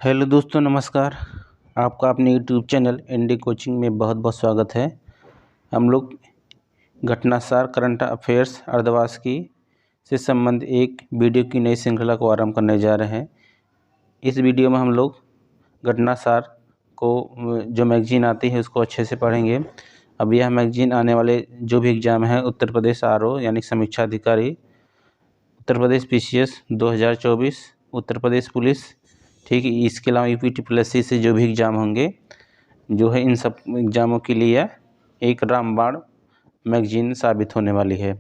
Hello दोस्तों, नमस्कार। आपका अपने यूट्यूब चैनल एनडी कोचिंग में बहुत बहुत स्वागत है। हम लोग घटनासार करंट अफेयर्स अर्धवार्षिकी से संबंधित एक वीडियो की नई श्रृंखला को आरंभ करने जा रहे हैं। इस वीडियो में हम लोग घटनासार को जो मैगजीन आती है उसको अच्छे से पढ़ेंगे। अब यह मैगजीन आने वाले जो भी एग्ज़ाम है उत्तर प्रदेश आरओ यानी समीक्षा अधिकारी, उत्तर प्रदेश पीसीएस 2024, उत्तर प्रदेश पुलिस, ठीक है, इसके अलावा यूपीटीपीएससी से जो भी एग्ज़ाम होंगे जो है इन सब एग्ज़ामों के लिए एक रामबाण मैगजीन साबित होने वाली है।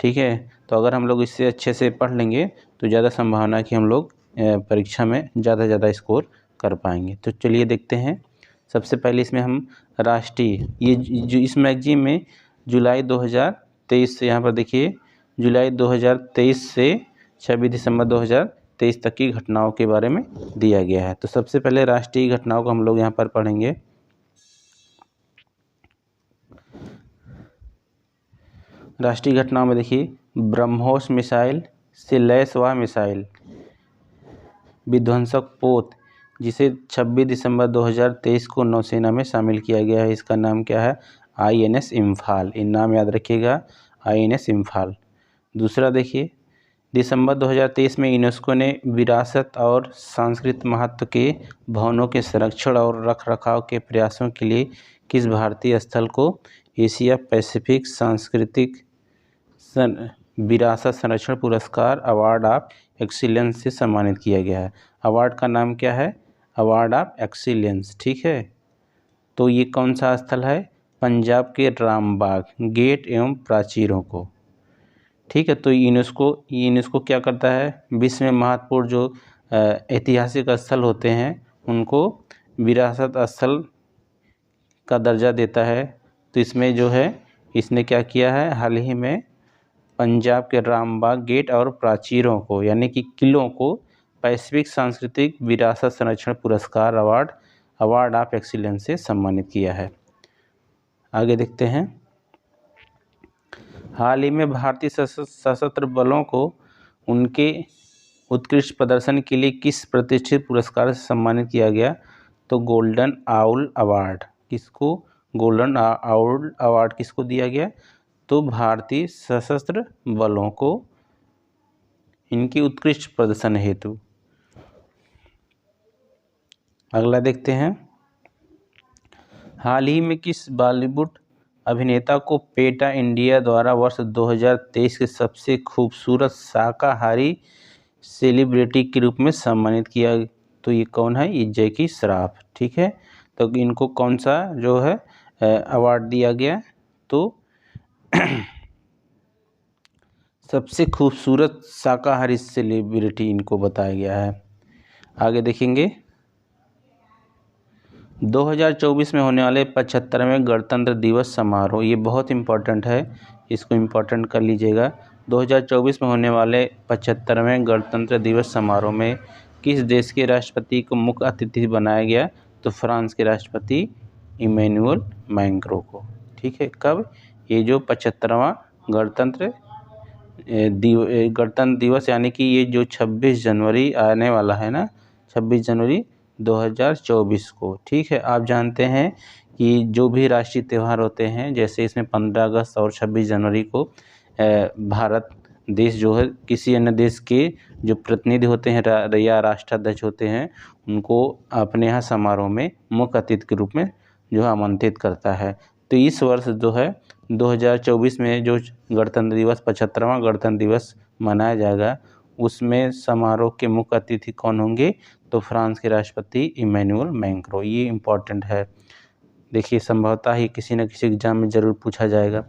ठीक है, तो अगर हम लोग इससे अच्छे से पढ़ लेंगे तो ज़्यादा संभावना है कि हम लोग परीक्षा में ज़्यादा स्कोर कर पाएंगे। तो चलिए देखते हैं। सबसे पहले इसमें हम राष्ट्रीय, ये जो इस मैगजीन में जुलाई 2023 से, यहाँ पर देखिए, जुलाई 2023 से 26 दिसंबर 2023 तक की घटनाओं के बारे में दिया गया है। तो सबसे पहले राष्ट्रीय घटनाओं को हम लोग यहाँ पर पढ़ेंगे। राष्ट्रीय घटनाओं में देखिए, ब्रह्मोस मिसाइल से लैस हुआ मिसाइल विध्वंसक पोत, जिसे 26 दिसंबर 2023 को नौसेना में शामिल किया गया है। इसका नाम क्या है? INS इम्फाल। इन नाम याद रखिएगा, INS इम्फाल। दूसरा देखिए, दिसंबर 2023 में यूनेस्को ने विरासत और सांस्कृतिक महत्व के भवनों के संरक्षण और रखरखाव के प्रयासों के लिए किस भारतीय स्थल को एशिया पैसिफिक सांस्कृतिक विरासत संरक्षण पुरस्कार अवार्ड ऑफ एक्सीलेंस से सम्मानित किया गया है? अवार्ड का नाम क्या है? Award of excellence. ठीक है, तो ये कौन सा स्थल है? पंजाब के रामबाग गेट एवं प्राचीरों को। ठीक है, तो यूनेस्को क्या करता है? विश्व में महत्वपूर्ण जो ऐतिहासिक स्थल होते हैं उनको विरासत स्थल का दर्जा देता है। तो इसमें जो है इसने क्या किया है, हाल ही में पंजाब के रामबाग गेट और प्राचीरों को यानी कि किलों को पैसिफिक सांस्कृतिक विरासत संरक्षण पुरस्कार अवार्ड ऑफ एक्सीलेंस से सम्मानित किया है। आगे देखते हैं। हाल ही में भारतीय सशस्त्र बलों को उनके उत्कृष्ट प्रदर्शन के लिए किस प्रतिष्ठित पुरस्कार से सम्मानित किया गया? तो गोल्डन आउल अवार्ड। किसको गोल्डन आउल अवार्ड किसको दिया गया? तो भारतीय सशस्त्र बलों को इनकी उत्कृष्ट प्रदर्शन हेतु। अगला देखते हैं। हाल ही में किस बॉलीवुड अभिनेता को पेटा इंडिया द्वारा वर्ष 2023 के सबसे खूबसूरत शाकाहारी सेलिब्रिटी के रूप में सम्मानित किया? तो ये कौन है? ये जैकी श्रॉफ। ठीक है, तो इनको कौन सा जो है अवार्ड दिया गया? तो सबसे खूबसूरत शाकाहारी सेलिब्रिटी इनको बताया गया है। आगे देखेंगे। 2024 में होने वाले 75वें गणतंत्र दिवस समारोह, ये बहुत इम्पोर्टेंट है, इसको इम्पोर्टेंट कर लीजिएगा। 2024 में होने वाले 75वें गणतंत्र दिवस समारोह में किस देश के राष्ट्रपति को मुख्य अतिथि बनाया गया? तो फ्रांस के राष्ट्रपति इमैनुअल मैक्रों को। ठीक है, कब? ये जो 75वां गणतंत्र दिवस यानी कि ये जो 26 जनवरी आने वाला है ना, 26 जनवरी 2024 को। ठीक है, आप जानते हैं कि जो भी राष्ट्रीय त्यौहार होते हैं, जैसे इसमें 15 अगस्त और 26 जनवरी को भारत देश जो है किसी अन्य देश के जो प्रतिनिधि होते हैं या राष्ट्राध्यक्ष होते हैं उनको अपने यहाँ समारोह में मुख्य अतिथि के रूप में जो है आमंत्रित करता है। तो इस वर्ष जो है 2024 में जो गणतंत्र दिवस 75वां गणतंत्र दिवस मनाया जाएगा, उसमें समारोह के मुख्य अतिथि कौन होंगे? तो फ्रांस के राष्ट्रपति इमैनुअल मैक्रों। ये इम्पोर्टेंट है, देखिए, संभवतः ही किसी न किसी एग्जाम में ज़रूर पूछा जाएगा।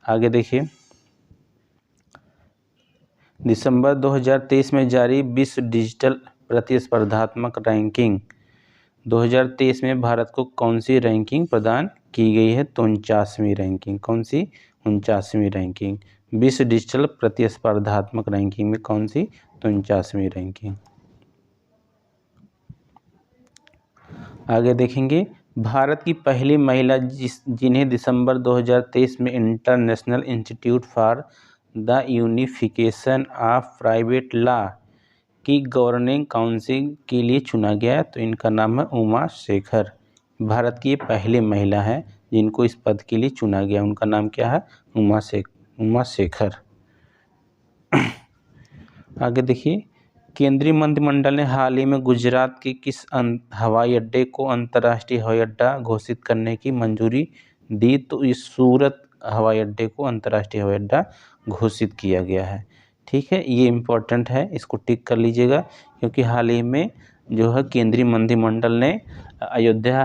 आगे देखिए। दिसंबर 2023 में जारी विश्व डिजिटल प्रतिस्पर्धात्मक रैंकिंग 2023 में भारत को कौन सी रैंकिंग प्रदान की गई है? तो 49वीं रैंकिंग। कौन सी? 49वीं रैंकिंग। विश्व डिजिटल प्रतिस्पर्धात्मक रैंकिंग में कौन सी? तो 49वीं रैंकिंग। आगे देखेंगे। भारत की पहली महिला जिन्हें दिसंबर 2023 में international institute for the unification of private law की गवर्निंग काउंसिल के लिए चुना गया है? तो इनका नाम है उमा शेखर। भारत की ये पहली महिला है जिनको इस पद के लिए चुना गया। उनका नाम क्या है? उमा शेखर। आगे देखिए, केंद्रीय मंत्रिमंडल ने हाल ही में गुजरात के किस हवाई अड्डे को अंतर्राष्ट्रीय हवाई अड्डा घोषित करने की मंजूरी दी? तो इस सूरत हवाई अड्डे को अंतर्राष्ट्रीय हवाई अड्डा घोषित किया गया है। ठीक है, ये इम्पोर्टेंट है, इसको टिक कर लीजिएगा, क्योंकि हाल ही में जो है केंद्रीय मंत्रिमंडल ने अयोध्या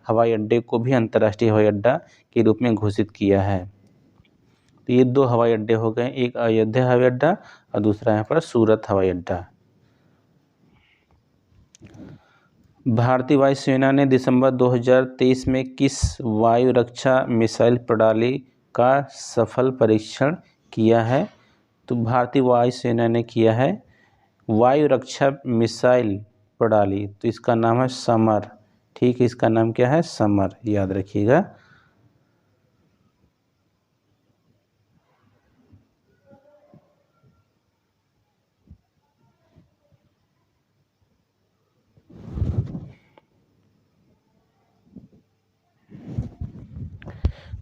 हवाई अड्डे को भी अंतर्राष्ट्रीय हवाई अड्डा के रूप में घोषित किया है। तो ये 2 हवाई अड्डे हो गए, एक अयोध्या हवाई अड्डा और दूसरा यहाँ पर सूरत हवाई अड्डा। भारतीय वायुसेना ने दिसंबर 2023 में किस वायु रक्षा मिसाइल प्रणाली का सफल परीक्षण किया है? तो भारतीय वायुसेना ने किया है वायु रक्षा मिसाइल प्रणाली, तो इसका नाम है समर। ठीक है, इसका नाम क्या है? समर, याद रखिएगा।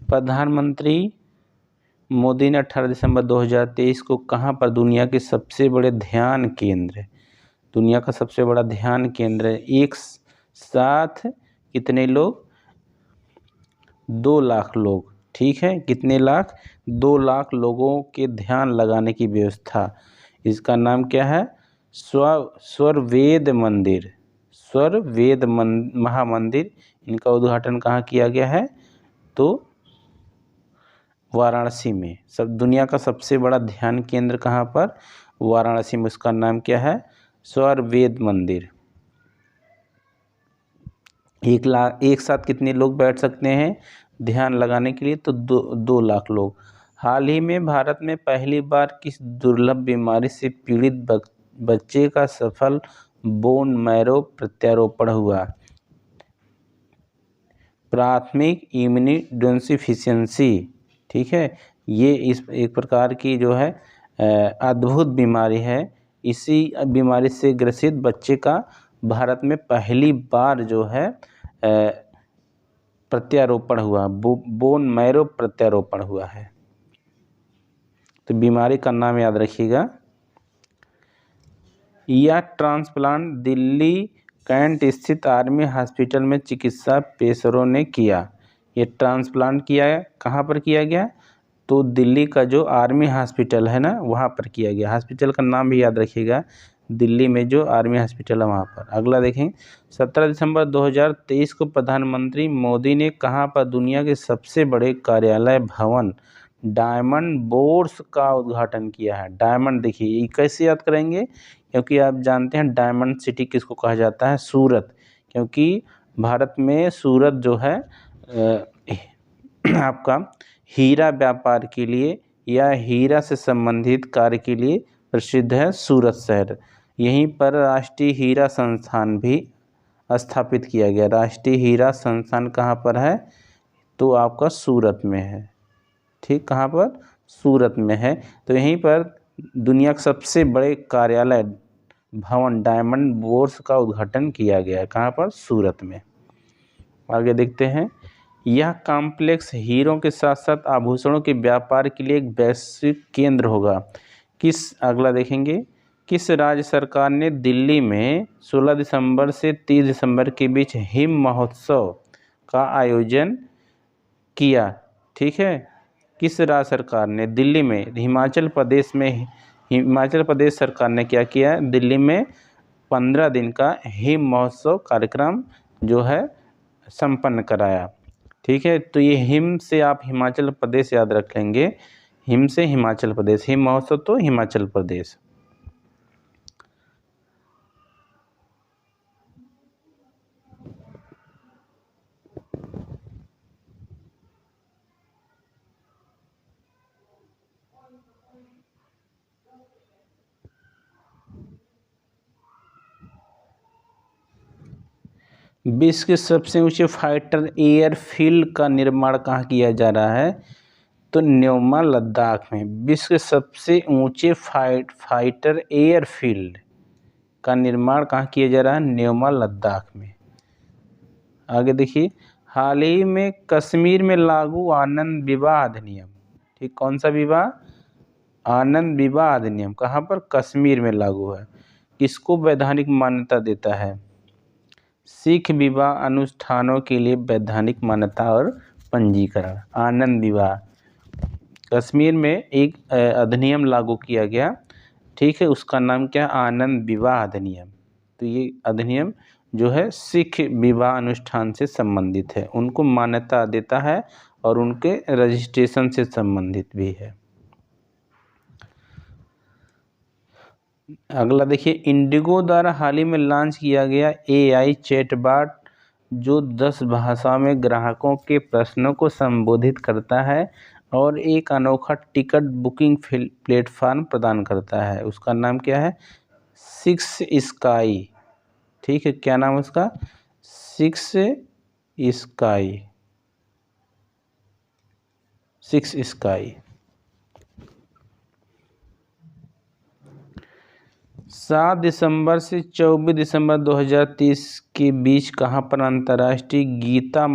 प्रधानमंत्री मोदी ने 18 दिसंबर 2023 को कहाँ पर दुनिया के सबसे बड़े ध्यान केंद्र, दुनिया का सबसे बड़ा ध्यान केंद्र एक साथ कितने लोग? 2 लाख लोग। ठीक है, कितने लाख? 2 लाख लोगों के ध्यान लगाने की व्यवस्था। इसका नाम क्या है? स्वरवेद मंदिर, स्वरवेद महामंदिर। इनका उद्घाटन कहाँ किया गया है? तो वाराणसी में। सब दुनिया का सबसे बड़ा ध्यान केंद्र कहाँ पर? वाराणसी में। उसका नाम क्या है? स्वरवेद मंदिर। एक साथ कितने लोग बैठ सकते हैं ध्यान लगाने के लिए? तो 2 लाख लोग। हाल ही में भारत में पहली बार किस दुर्लभ बीमारी से पीड़ित बच्चे का सफल बोन मैरो प्रत्यारोपण हुआ? प्राथमिक इम्यूनोडेफिशिएंसी। ठीक है, ये इस एक प्रकार की जो है अद्भुत बीमारी है। इसी बीमारी से ग्रसित बच्चे का भारत में पहली बार जो है प्रत्यारोपण हुआ, बोन मैरो प्रत्यारोपण हुआ है। तो बीमारी का नाम याद रखिएगा। यह ट्रांसप्लांट दिल्ली कैंट स्थित आर्मी हॉस्पिटल में चिकित्सा पेशेवरों ने किया। ये ट्रांसप्लांट किया है, कहाँ पर किया गया? तो दिल्ली का जो आर्मी हॉस्पिटल है ना, वहाँ पर किया गया। हॉस्पिटल का नाम भी याद रखिएगा, दिल्ली में जो आर्मी हॉस्पिटल है वहाँ पर। अगला देखें, 17 दिसंबर 2023 को प्रधानमंत्री मोदी ने कहाँ पर दुनिया के सबसे बड़े कार्यालय भवन डायमंड बोर्स का उद्घाटन किया है? डायमंड, देखिए ये कैसे याद करेंगे, क्योंकि आप जानते हैं डायमंड सिटी किसको कहा जाता है? सूरत। क्योंकि भारत में सूरत जो है आपका हीरा व्यापार के लिए या हीरा से संबंधित कार्य के लिए प्रसिद्ध है सूरत शहर। यहीं पर राष्ट्रीय हीरा संस्थान भी स्थापित किया गया। राष्ट्रीय हीरा संस्थान कहाँ पर है? तो आपका सूरत में है। ठीक, कहाँ पर? सूरत में है। तो यहीं पर दुनिया के सबसे बड़े कार्यालय भवन डायमंड बोर्स का उद्घाटन किया गया है। कहाँ पर? सूरत में। आगे देखते हैं, यह कॉम्प्लेक्स हीरों के साथ साथ आभूषणों के व्यापार के लिए एक वैश्विक केंद्र होगा। अगला देखेंगे, किस राज्य सरकार ने दिल्ली में 16 दिसंबर से 30 दिसंबर के बीच हिम महोत्सव का आयोजन किया? ठीक है, किस राज्य सरकार ने? दिल्ली में। हिमाचल प्रदेश सरकार ने क्या किया? दिल्ली में 15 दिन का हिम महोत्सव कार्यक्रम जो है संपन्न कराया। ठीक है, तो ये हिम से आप हिमाचल प्रदेश याद रख लेंगे, हिम से हिमाचल प्रदेश, हिम महोत्सव तो हिमाचल प्रदेश। विश्व के सबसे ऊंचे फाइटर एयरफील्ड का निर्माण कहाँ किया जा रहा है? तो न्योमा लद्दाख में। विश्व के सबसे ऊंचे फाइटर एयरफील्ड का निर्माण कहाँ किया जा रहा है? न्योमा लद्दाख में। आगे देखिए, हाल ही में कश्मीर में लागू आनंद विवाह अधिनियम। ठीक, कौन सा विवाह? आनंद विवाह अधिनियम कहाँ पर? कश्मीर में लागू है। किसको वैधानिक मान्यता देता है? सिख विवाह अनुष्ठानों के लिए वैधानिक मान्यता और पंजीकरण। आनंद विवाह, कश्मीर में एक अधिनियम लागू किया गया, ठीक है, उसका नाम क्या? आनंद विवाह अधिनियम। तो ये अधिनियम जो है सिख विवाह अनुष्ठान से संबंधित है, उनको मान्यता देता है और उनके रजिस्ट्रेशन से संबंधित भी है। अगला देखिए, इंडिगो द्वारा हाल ही में लॉन्च किया गया AI चैटबॉट जो 10 भाषाओं में ग्राहकों के प्रश्नों को संबोधित करता है और एक अनोखा टिकट बुकिंग प्लेटफॉर्म प्रदान करता है। उसका नाम क्या है? Six sky. ठीक है, क्या नाम है उसका? Six sky. 7 दिसंबर से 24 दिसंबर 2023 के बीच कहाँ पर अंतर्राष्ट्रीय गीता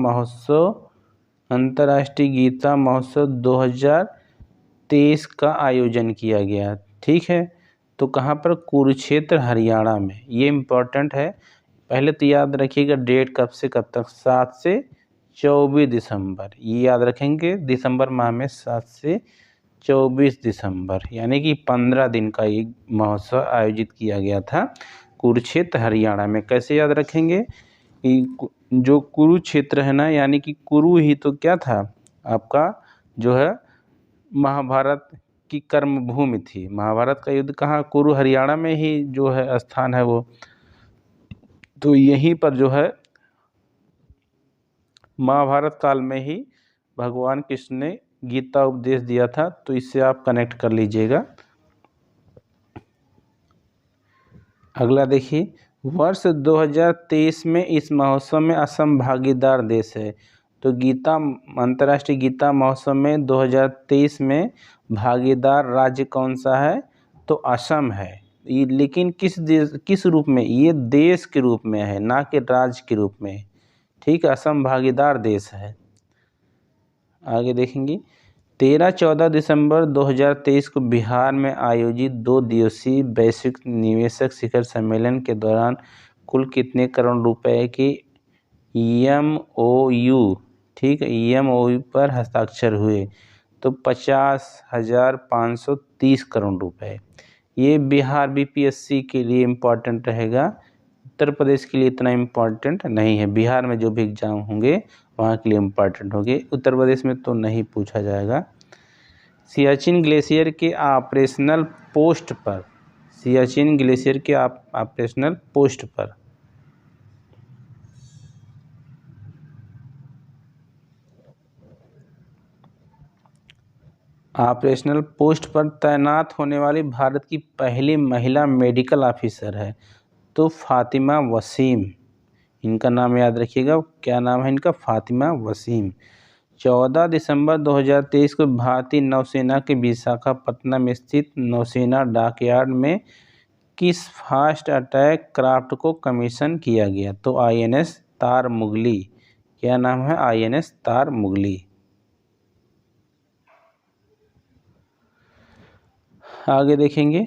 महोत्सव 2023 का आयोजन किया गया। ठीक है, तो कहाँ पर? कुरुक्षेत्र हरियाणा में। ये इम्पोर्टेंट है, पहले तो याद रखिएगा डेट कब से कब तक, 7 से 24 दिसंबर, ये याद रखेंगे। दिसंबर माह में 7 से 24 दिसंबर यानी कि 15 दिन का ये महोत्सव आयोजित किया गया था कुरुक्षेत्र हरियाणा में। कैसे याद रखेंगे कि जो कुरुक्षेत्र है ना, यानी कि कुरु ही तो क्या था आपका, जो है महाभारत की कर्म भूमि थी। महाभारत का युद्ध कहाँ? कुरु हरियाणा में ही जो है स्थान है वो। तो यहीं पर जो है महाभारत काल में ही भगवान कृष्ण ने गीता उपदेश दिया था, तो इससे आप कनेक्ट कर लीजिएगा। अगला देखिए, वर्ष 2023 में इस महोत्सव में असम भागीदार देश है। तो अंतर्राष्ट्रीय गीता महोत्सव में 2023 में भागीदार राज्य कौन सा है? तो असम है। ये लेकिन किस रूप में? ये देश के रूप में है, ना कि राज्य के रूप में। ठीक है, असम भागीदार देश है। आगे देखेंगे, 13-14 दिसंबर 2023 को बिहार में आयोजित 2 दिवसीय वैश्विक निवेशक शिखर सम्मेलन के दौरान कुल कितने करोड़ रुपए की MOU, ठीक है, MOU पर हस्ताक्षर हुए? तो 50,530 करोड़ रुपए। ये बिहार BPSC के लिए इम्पोर्टेंट रहेगा, उत्तर प्रदेश के लिए इतना इम्पोर्टेंट नहीं है। बिहार में जो भी एग्जाम होंगे वहाँ के लिए इम्पोर्टेंट होंगे, उत्तर प्रदेश में तो नहीं पूछा जाएगा। सियाचिन ग्लेशियर के ऑपरेशनल पोस्ट पर, सियाचिन ग्लेशियर के ऑपरेशनल पोस्ट पर तैनात होने वाली भारत की पहली महिला मेडिकल ऑफिसर है। तो फातिमा वसीम, इनका नाम याद रखिएगा। क्या नाम है इनका? फातिमा वसीम। 14 दिसंबर 2023 को भारतीय नौसेना के विशाखापट्टनम स्थित नौसेना डॉकयार्ड में किस फास्ट अटैक क्राफ्ट को कमीशन किया गया? तो INS तारमुगली। क्या नाम है? INS तारमुगली। आगे देखेंगे,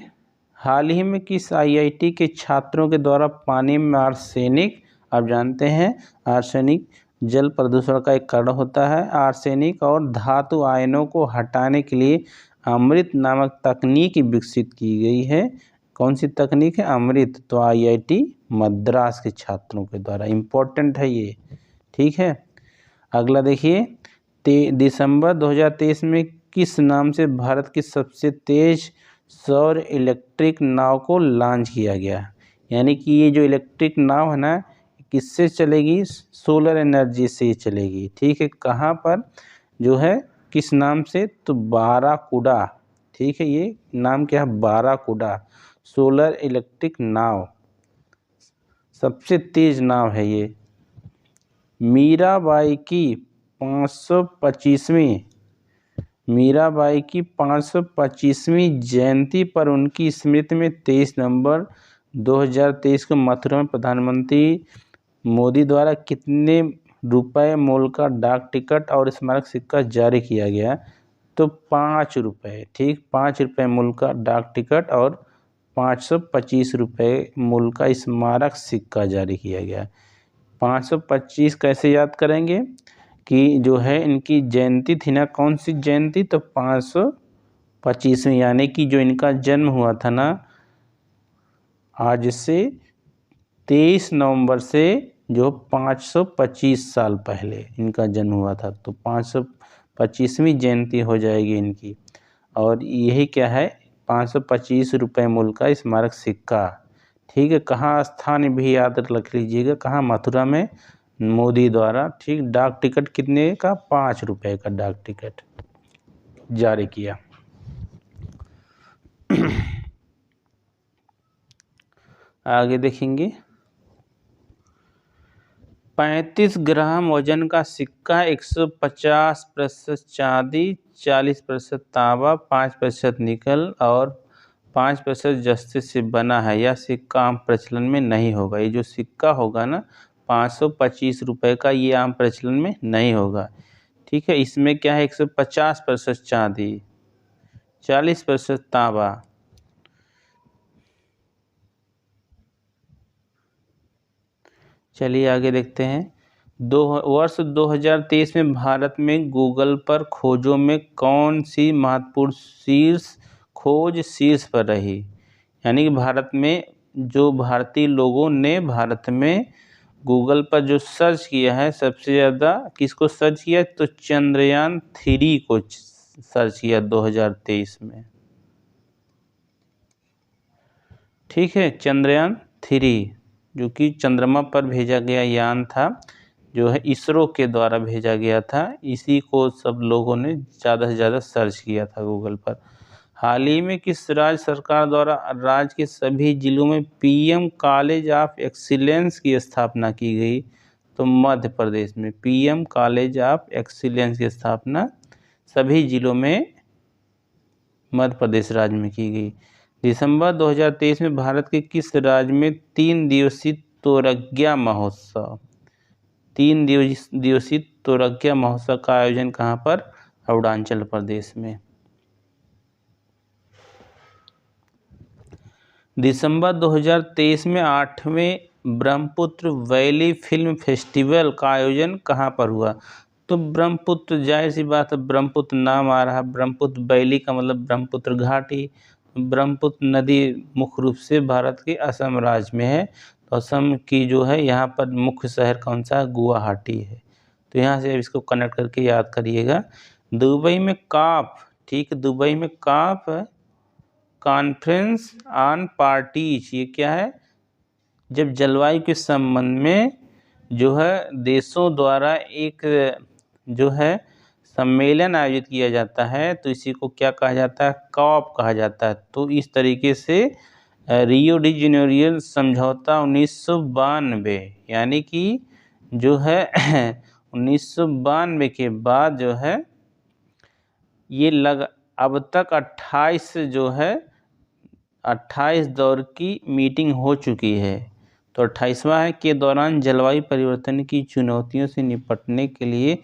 हाल ही में किस IIT के छात्रों के द्वारा पानी में आर्सेनिक, आप जानते हैं आर्सेनिक जल प्रदूषण का एक कारण होता है, आर्सेनिक और धातु आयनों को हटाने के लिए अमृत नामक तकनीक विकसित की गई है। कौन सी तकनीक है? अमृत। तो IIT मद्रास के छात्रों के द्वारा, इम्पोर्टेंट है ये। ठीक है, अगला देखिए, दिसंबर 2023 में किस नाम से भारत की सबसे तेज सौर इलेक्ट्रिक नाव को लॉन्च किया गया? यानी कि ये जो इलेक्ट्रिक नाव है ना, किससे चलेगी? सोलर एनर्जी से चलेगी। ठीक है, कहाँ पर जो है, किस नाम से? तो बाराकुडा। ठीक है, ये नाम क्या है? बाराकुडा सोलर इलेक्ट्रिक नाव, सबसे तेज नाव है ये। मीराबाई की 525वीं जयंती पर उनकी स्मृति में 23 नवंबर 2023 को मथुरा में प्रधानमंत्री मोदी द्वारा कितने रुपए मूल्य का डाक टिकट और स्मारक सिक्का जारी किया गया? तो 5 रुपये। ठीक, 5 रुपये मूल्य का डाक टिकट और 525 रुपये मूल्य का स्मारक सिक्का जारी किया गया। 525 कैसे याद करेंगे कि जो है इनकी जयंती थी ना, कौन सी जयंती? तो 525वीं, यानी कि जो इनका जन्म हुआ था ना, आज से 23 नवंबर से जो 525 साल पहले इनका जन्म हुआ था, तो 525वीं जयंती हो जाएगी इनकी। और यही क्या है, 525 रुपये मूल्य का स्मारक सिक्का। ठीक है, कहाँ स्थान भी याद रख लीजिएगा, कहाँ? मथुरा में मोदी द्वारा। ठीक, डाक टिकट कितने का? 5 रुपये का डाक टिकट जारी किया। आगे देखेंगे, 35 ग्राम वजन का सिक्का 150% चांदी, 40% तांबा, 5% निकल और 5% जस्ते से बना है। यह सिक्का आम प्रचलन में नहीं होगा। ये जो सिक्का होगा ना 525 रुपये का, ये आम प्रचलन में नहीं होगा। ठीक है, इसमें क्या है, 150% चांदी, 40% तांबा। चलिए आगे देखते हैं। वर्ष 2023 में भारत में गूगल पर खोजों में कौन सी महत्वपूर्ण खोज शीर्ष पर रही? यानी कि भारत में जो भारतीय लोगों ने भारत में गूगल पर जो सर्च किया है, सबसे ज़्यादा किसको सर्च किया? तो चंद्रयान 3 को सर्च किया 2023 में। ठीक है, चंद्रयान 3 जो कि चंद्रमा पर भेजा गया यान था, जो है इसरो के द्वारा भेजा गया था। इसी को सब लोगों ने ज़्यादा से ज़्यादा सर्च किया था गूगल पर। हाल ही में किस राज्य सरकार द्वारा राज्य के सभी जिलों में पीएम कॉलेज ऑफ एक्सीलेंस की स्थापना की गई? तो मध्य प्रदेश में पीएम कॉलेज ऑफ एक्सीलेंस की स्थापना सभी जिलों में मध्य प्रदेश राज्य में की गई। दिसंबर 2023 में भारत के किस राज्य में 3 दिवसीय तोरग्या महोत्सव 3 दिवसीय तोरग्या महोत्सव का आयोजन कहाँ पर? अरुणाचल प्रदेश में। दिसंबर 2023 में 8वें ब्रह्मपुत्र वैली फिल्म फेस्टिवल का आयोजन कहाँ पर हुआ? तो ब्रह्मपुत्र, जाहिर सी बात है, ब्रह्मपुत्र नाम आ रहा है, ब्रह्मपुत्र वैली का मतलब ब्रह्मपुत्र घाटी। ब्रह्मपुत्र नदी मुख्य रूप से भारत के असम राज्य में है। तो असम की जो है यहाँ पर मुख्य शहर कौन सा है? गुवाहाटी है। तो यहाँ से इसको कनेक्ट करके याद करिएगा। दुबई में काफ, ठीक, दुबई में काफ कॉन्फ्रेंस ऑन पार्टीज, ये क्या है? जब जलवायु के संबंध में जो है देशों द्वारा एक जो है सम्मेलन आयोजित किया जाता है, तो इसी को क्या कहा जाता है? कॉप कहा जाता है। तो इस तरीके से रियो डी जेनेरियो समझौता 1992, यानी कि जो है 1992 के बाद जो है ये अब तक 28 दौर की मीटिंग हो चुकी है। तो 28वां है के दौरान जलवायु परिवर्तन की चुनौतियों से निपटने के लिए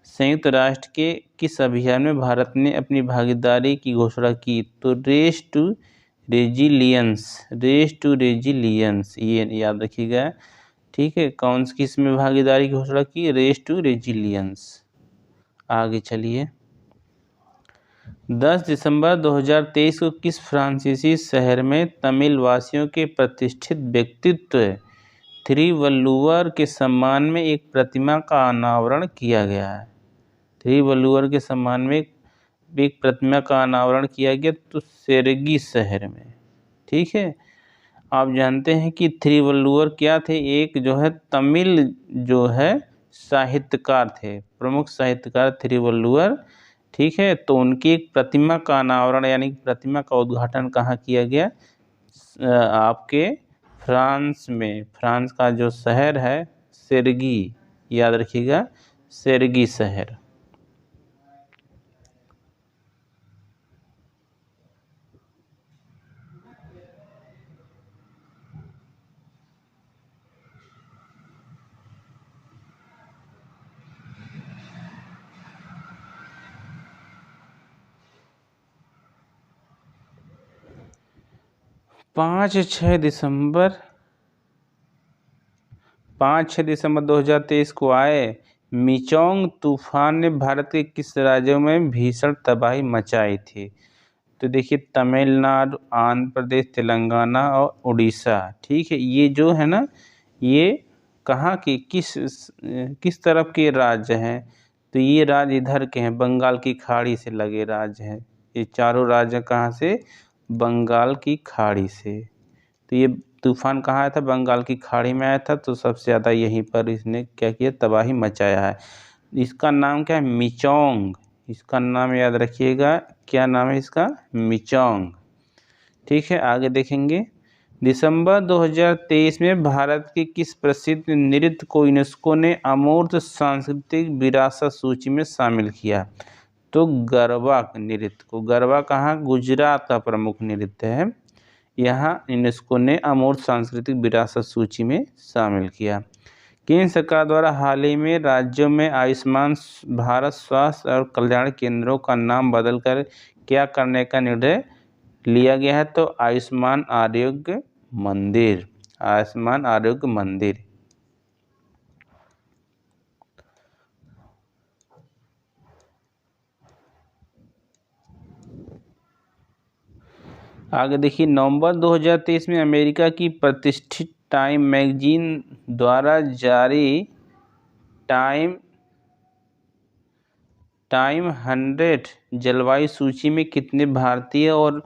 संयुक्त राष्ट्र के किस अभियान में भारत ने अपनी भागीदारी की घोषणा की? तो रेस टू रेजिलियंस, ये याद रखिएगा। ठीक है, कौन सी किस में भागीदारी की घोषणा की? Race to resilience. आगे चलिए, 10 दिसंबर 2023 को किस फ्रांसीसी शहर में तमिल वासियों के प्रतिष्ठित व्यक्तित्व थिरुवल्लुवर के सम्मान में एक प्रतिमा का अनावरण किया गया है? थिरुवल्लुवर के सम्मान में एक प्रतिमा का अनावरण किया गया, तो सेरगी शहर में। ठीक है, आप जानते हैं कि थिरुवल्लुवर क्या थे? एक जो है तमिल जो है साहित्यकार थे, प्रमुख साहित्यकार थिरुवल्लुवर। ठीक है, तो उनकी एक प्रतिमा का अनावरण यानी प्रतिमा का उद्घाटन कहाँ किया गया? आपके फ्रांस में, फ्रांस का जो शहर है सेरगी, याद रखिएगा, सेरगी शहर। 5-6 दिसंबर 2023 को आए मिचोंग तूफान ने भारत के किस राज्यों में भीषण तबाही मचाई थी? तो देखिए, तमिलनाडु, आंध्र प्रदेश, तेलंगाना और उड़ीसा। ठीक है, ये जो है ना, ये कहाँ की किस तरफ के राज्य हैं? तो ये राज्य इधर के हैं, बंगाल की खाड़ी से लगे राज्य हैं। ये चारों राज्य कहाँ से? बंगाल की खाड़ी से। तो ये तूफान कहाँ आया था? बंगाल की खाड़ी में आया था। तो सबसे ज़्यादा यहीं पर इसने क्या किया? तबाही मचाया है। इसका नाम क्या है? मिचोंग। इसका नाम याद रखिएगा, क्या नाम है इसका? मिचोंग। ठीक है, आगे देखेंगे। दिसंबर 2023 में भारत की किस प्रसिद्ध नृत्य को यूनेस्को ने अमूर्त सांस्कृतिक विरासत सूची में शामिल किया? तो गरबा नृत्य को। गरबा कहाँ? गुजरात का प्रमुख नृत्य है। यहाँ यूनेस्को ने अमूर्त सांस्कृतिक विरासत सूची में शामिल किया। केंद्र सरकार द्वारा हाल ही में राज्यों में आयुष्मान भारत स्वास्थ्य और कल्याण केंद्रों का नाम बदलकर क्या करने का निर्णय लिया गया है? तो आयुष्मान आरोग्य मंदिर। आयुष्मान आरोग्य मंदिर। आगे देखिए, नवंबर 2023 में अमेरिका की प्रतिष्ठित टाइम मैगजीन द्वारा जारी टाइम 100 जलवायु सूची में कितने भारतीय और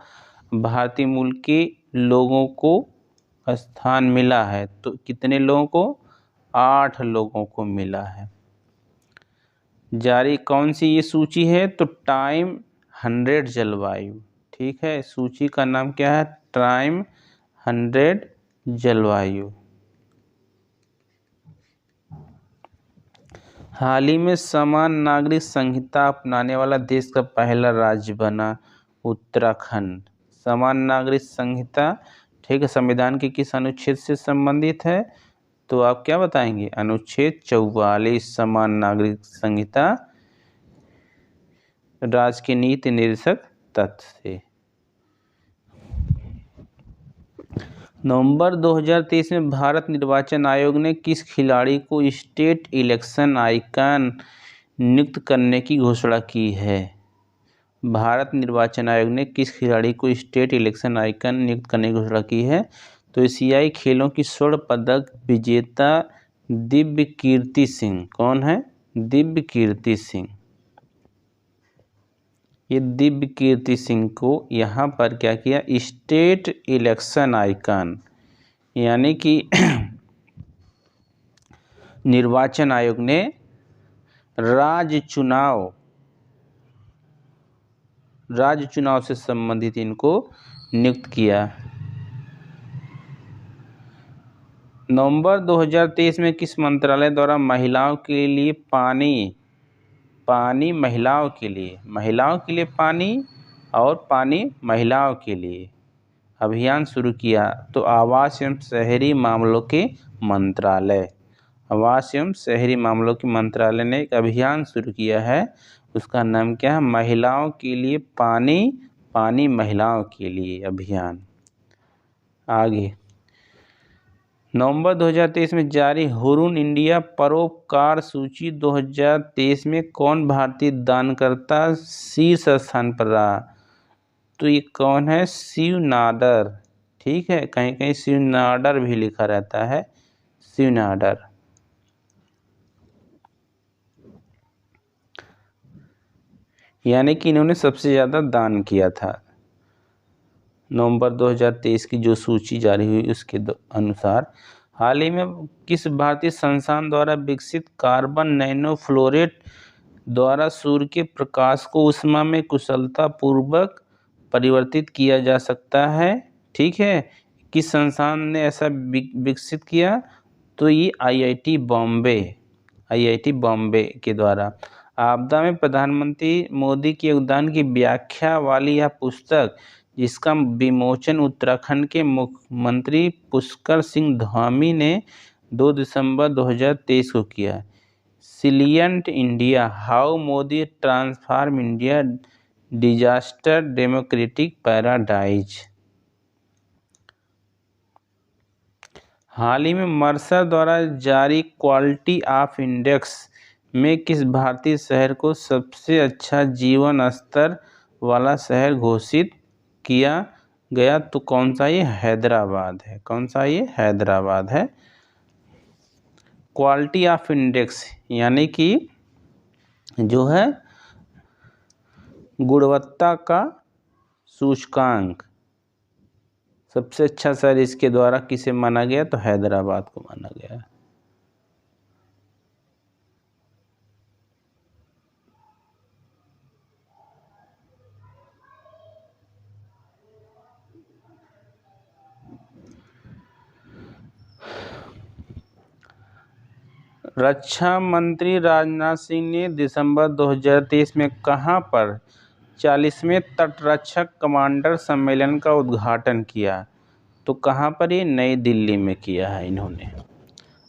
भारतीय मूल के लोगों को स्थान मिला है? तो कितने लोगों को? 8 लोगों को मिला है। जारी कौन सी ये सूची है? तो टाइम 100 जलवायु। ठीक है, सूची का नाम क्या है? टाइम 100 जलवायु। हाल ही में समान नागरिक संहिता अपनाने वाला देश का पहला राज्य बना उत्तराखंड। समान नागरिक संहिता, ठीक है, संविधान के किस अनुच्छेद से संबंधित है? तो आप क्या बताएंगे? अनुच्छेद 44 समान नागरिक संहिता राज्य के नीति निर्देशक तत्व से। नवंबर 2023 में भारत निर्वाचन आयोग ने किस खिलाड़ी को स्टेट इलेक्शन आइकन नियुक्त करने की घोषणा की है? भारत निर्वाचन आयोग ने किस खिलाड़ी को स्टेट इलेक्शन आइकन नियुक्त करने की घोषणा की है? तो एशियाई खेलों की स्वर्ण पदक विजेता दिव्य कीर्ति सिंह। कौन है? दिव्य कीर्ति सिंह। ये दिव्य कीर्ति सिंह को यहाँ पर क्या किया? स्टेट इलेक्शन आइकन, यानी कि निर्वाचन आयोग ने राज्य चुनाव से संबंधित इनको नियुक्त किया। नवंबर 2023 में किस मंत्रालय द्वारा महिलाओं के लिए पानी महिलाओं के लिए पानी और पानी महिलाओं के लिए अभियान शुरू किया? तो आवास एवं शहरी मामलों के मंत्रालय। आवास एवं शहरी मामलों के मंत्रालय ने एक अभियान शुरू किया है। उसका नाम क्या है? महिलाओं के लिए पानी महिलाओं के लिए अभियान। आगे, नवंबर 2023 में जारी हुरुन इंडिया परोपकार सूची 2023 में कौन भारतीय दानकर्ता शीर्ष स्थान पर रहा? तो ये कौन है? शिव नाडर। ठीक है, कहीं कहीं शिव नाडर भी लिखा रहता है, शिव नाडर। यानी कि इन्होंने सबसे ज़्यादा दान किया था। नवंबर 2023 की जो सूची जारी हुई उसके अनुसार हाल ही में किस भारतीय संस्थान द्वारा विकसित कार्बन नैनो फ्लोरेट द्वारा सूर्य के प्रकाश को ऊष्मा में कुशलतापूर्वक परिवर्तित किया जा सकता है? ठीक है, किस संस्थान ने ऐसा विकसित किया? तो ये आईआईटी बॉम्बे के द्वारा। आपदा में प्रधानमंत्री मोदी के योगदान की व्याख्या वाली यह पुस्तक, जिसका विमोचन उत्तराखंड के मुख्यमंत्री पुष्कर सिंह धामी ने 2 दिसंबर 2023 को किया। Resilient India, how Modi transform India disaster democratic paradise. हाल ही में मर्सर द्वारा जारी क्वालिटी ऑफ इंडेक्स में किस भारतीय शहर को सबसे अच्छा जीवन स्तर वाला शहर घोषित किया गया? तो कौन सा? ये हैदराबाद है। कौन सा? ये हैदराबाद है। क्वालिटी ऑफ इंडेक्स यानी कि जो है गुणवत्ता का सूचकांक, सबसे अच्छा शहर इसके द्वारा किसे माना गया? तो हैदराबाद को माना गया। रक्षा मंत्री राजनाथ सिंह ने दिसंबर 2023 में कहां पर 40वें तटरक्षक कमांडर सम्मेलन का उद्घाटन किया? तो कहां पर? ये नई दिल्ली में किया है इन्होंने।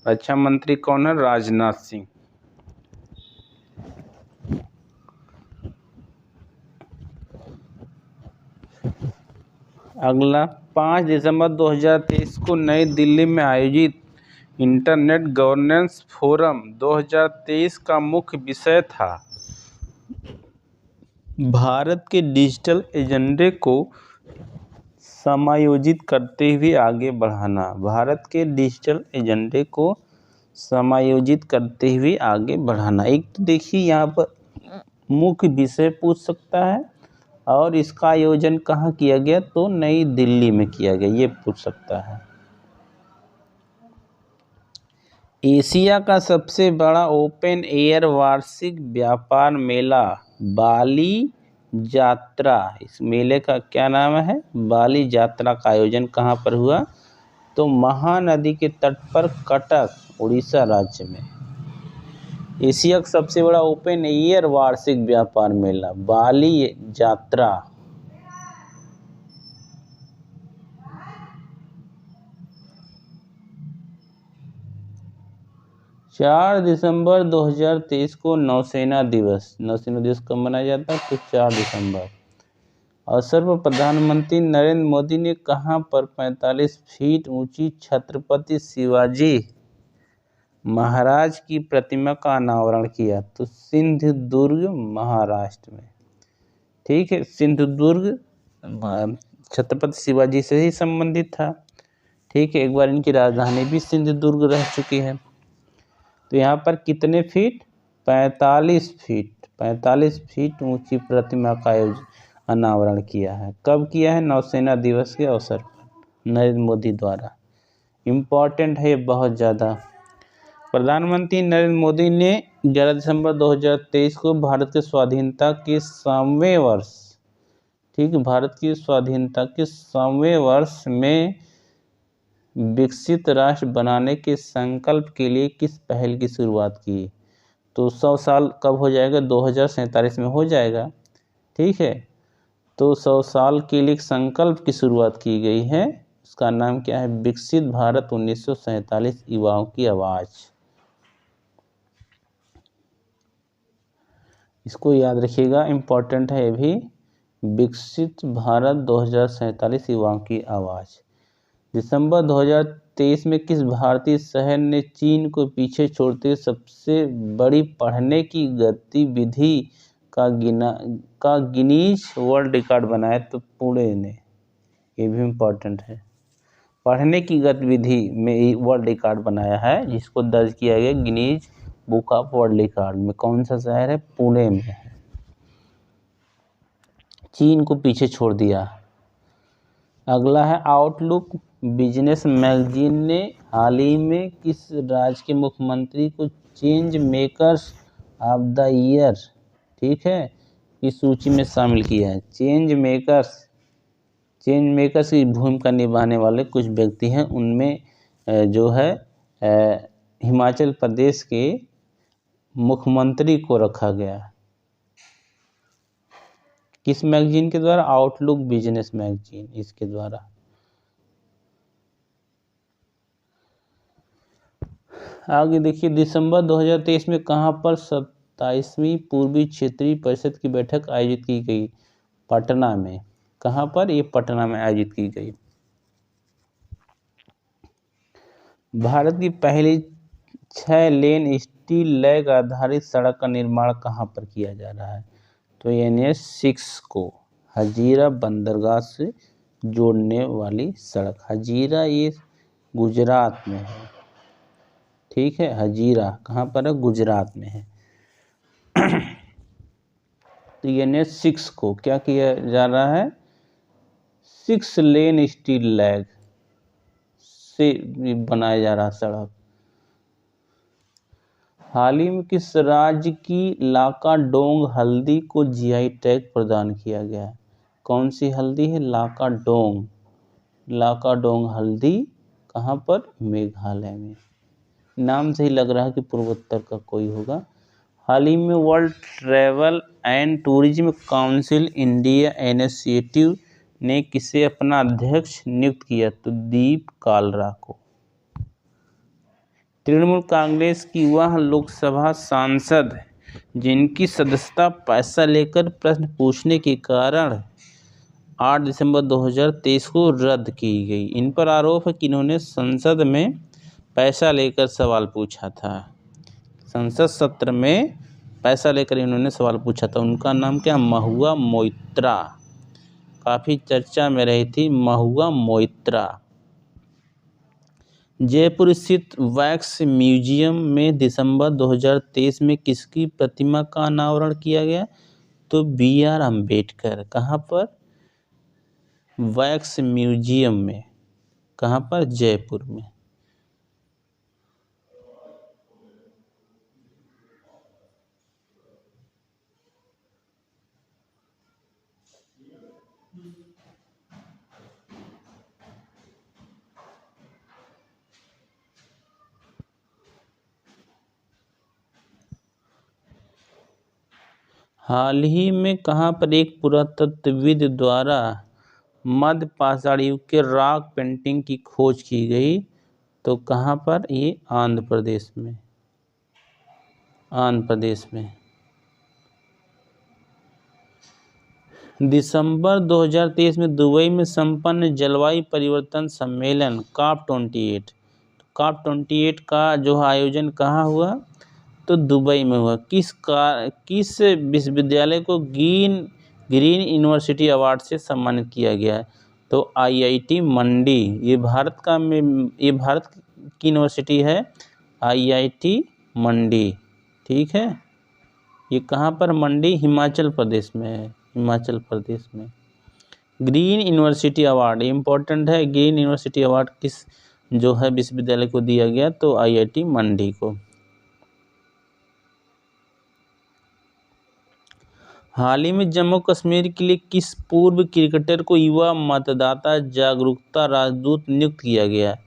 रक्षा मंत्री कौन है? राजनाथ सिंह। अगला 5 दिसंबर 2023 को नई दिल्ली में आयोजित इंटरनेट गवर्नेंस फोरम 2023 का मुख्य विषय था भारत के डिजिटल एजेंडे को समायोजित करते हुए आगे बढ़ाना। भारत के डिजिटल एजेंडे को समायोजित करते हुए आगे बढ़ाना। एक तो देखिए यहाँ पर मुख्य विषय पूछ सकता है और इसका आयोजन कहाँ किया गया? तो नई दिल्ली में किया गया, ये पूछ सकता है। एशिया का सबसे बड़ा ओपन एयर वार्षिक व्यापार मेला बाली यात्रा, इस मेले का क्या नाम है? बाली यात्रा का आयोजन कहाँ पर हुआ? तो महानदी के तट पर कटक, उड़ीसा राज्य में। एशिया का सबसे बड़ा ओपन एयर वार्षिक व्यापार मेला बाली यात्रा। चार दिसंबर 2023 को नौसेना दिवस कब मनाया जाता है? तो 4 दिसंबर। अवसर पर प्रधानमंत्री नरेंद्र मोदी ने कहां पर 45 फीट ऊंची छत्रपति शिवाजी महाराज की प्रतिमा का अनावरण किया? तो सिंधुदुर्ग, महाराष्ट्र में। ठीक है, सिंधुदुर्ग छत्रपति शिवाजी से ही संबंधित था। ठीक है, एक बार इनकी राजधानी भी सिंधुदुर्ग रह चुकी है। तो यहाँ पर कितने फीट? 45 फीट 45 फीट ऊंची प्रतिमा का अनावरण किया है। कब किया है? नौसेना दिवस के अवसर पर नरेंद्र मोदी द्वारा। इम्पॉर्टेंट है बहुत ज़्यादा। प्रधानमंत्री नरेंद्र मोदी ने 11 दिसंबर 2023 को भारत के स्वाधीनता के 100वें वर्ष, ठीक, भारत की स्वाधीनता के 100वें वर्ष में विकसित राष्ट्र बनाने के संकल्प के लिए किस पहल की शुरुआत की? तो 100 साल कब हो जाएगा? 2047 में हो जाएगा। ठीक है, तो 100 साल के लिए संकल्प की शुरुआत की गई है। उसका नाम क्या है? विकसित भारत 1947 युवाओं की आवाज़। इसको याद रखिएगा, इम्पोर्टेंट है ये भी। विकसित भारत 2047 युवाओं की आवाज़। दिसंबर 2023 में किस भारतीय शहर ने चीन को पीछे छोड़ते सबसे बड़ी पढ़ने की गतिविधि का गिनीज वर्ल्ड रिकॉर्ड बनाया? तो पुणे ने। ये भी इम्पोर्टेंट है। पढ़ने की गतिविधि में वर्ल्ड रिकॉर्ड बनाया है, जिसको दर्ज किया गया Guinness book of world record में। कौन सा शहर है? पुणे में है। चीन को पीछे छोड़ दिया। अगला है आउटलुक बिजनेस मैगजीन ने हाल ही में किस राज्य के मुख्यमंत्री को change makers of the year, ठीक है, की सूची में शामिल किया है? चेंज मेकर्स की भूमिका निभाने वाले कुछ व्यक्ति हैं, उनमें जो है हिमाचल प्रदेश के मुख्यमंत्री को रखा गया। किस मैगजीन के द्वारा? आउटलुक बिजनेस मैगजीन, इसके द्वारा। आगे देखिए, दिसंबर 2023 में कहां पर 27वीं पूर्वी क्षेत्रीय परिषद की बैठक आयोजित की गई? पटना में। कहां पर? ये पटना में आयोजित की गई। भारत की पहली 6 लेन स्टील लैग आधारित सड़क का निर्माण कहाँ पर किया जा रहा है? तो NH 6 को हजीरा बंदरगाह से जोड़ने वाली सड़क। हजीरा ये गुजरात में है, ठीक है। हजीरा कहाँ पर है? गुजरात में है। तो NH 6 को क्या किया जा रहा है? 6 लेन स्टील लैग से बनाया जा रहा सड़क। हाल ही में किस राज्य की लाकाडोंग हल्दी को GI टैग प्रदान किया गया है? कौन सी हल्दी है? लाकाडोंग। लाकाडोंग हल्दी कहाँ पर? मेघालय में। नाम से ही लग रहा है कि पूर्वोत्तर का कोई होगा। हाल ही में world travel and tourism council India initiative ने किसे अपना अध्यक्ष नियुक्त किया? तो दीप कालरा को। तृणमूल कांग्रेस की वह लोकसभा सांसद जिनकी सदस्यता पैसा लेकर प्रश्न पूछने के कारण 8 दिसंबर 2023 को रद्द की गई। इन पर आरोप है कि इन्होंने संसद में पैसा लेकर सवाल पूछा था। संसद सत्र में पैसा लेकर इन्होंने सवाल पूछा था। उनका नाम क्या? महुआ मोइत्रा। काफ़ी चर्चा में रही थी महुआ मोइत्रा। जयपुर स्थित वैक्स म्यूजियम में दिसंबर 2023 में किसकी प्रतिमा का अनावरण किया गया? तो BR अम्बेडकर। कहाँ पर? वैक्स म्यूजियम में। कहाँ पर? जयपुर में। हाल ही में कहाँ पर एक पुरातत्वविद द्वारा मध्य पाषाण युग के रॉक पेंटिंग की खोज की गई? तो कहाँ पर? ये आंध्र प्रदेश में। आंध्र प्रदेश में। दिसंबर 2023 में दुबई में संपन्न जलवायु परिवर्तन सम्मेलन COP28 का जो आयोजन कहाँ हुआ? तो दुबई में हुआ। किस विश्वविद्यालय को ग्रीन यूनिवर्सिटी अवार्ड से सम्मानित किया गया है? तो IIT मंडी। ये भारत की यूनिवर्सिटी है, IIT मंडी, ठीक है। ये कहाँ पर? मंडी हिमाचल प्रदेश में है। हिमाचल प्रदेश में। ग्रीन यूनिवर्सिटी अवार्ड इम्पोर्टेंट है। ग्रीन यूनिवर्सिटी अवार्ड किस जो है विश्वविद्यालय को दिया गया? तो IIT मंडी को। हाल ही में जम्मू कश्मीर के लिए किस पूर्व क्रिकेटर को युवा मतदाता जागरूकता राजदूत नियुक्त किया गया?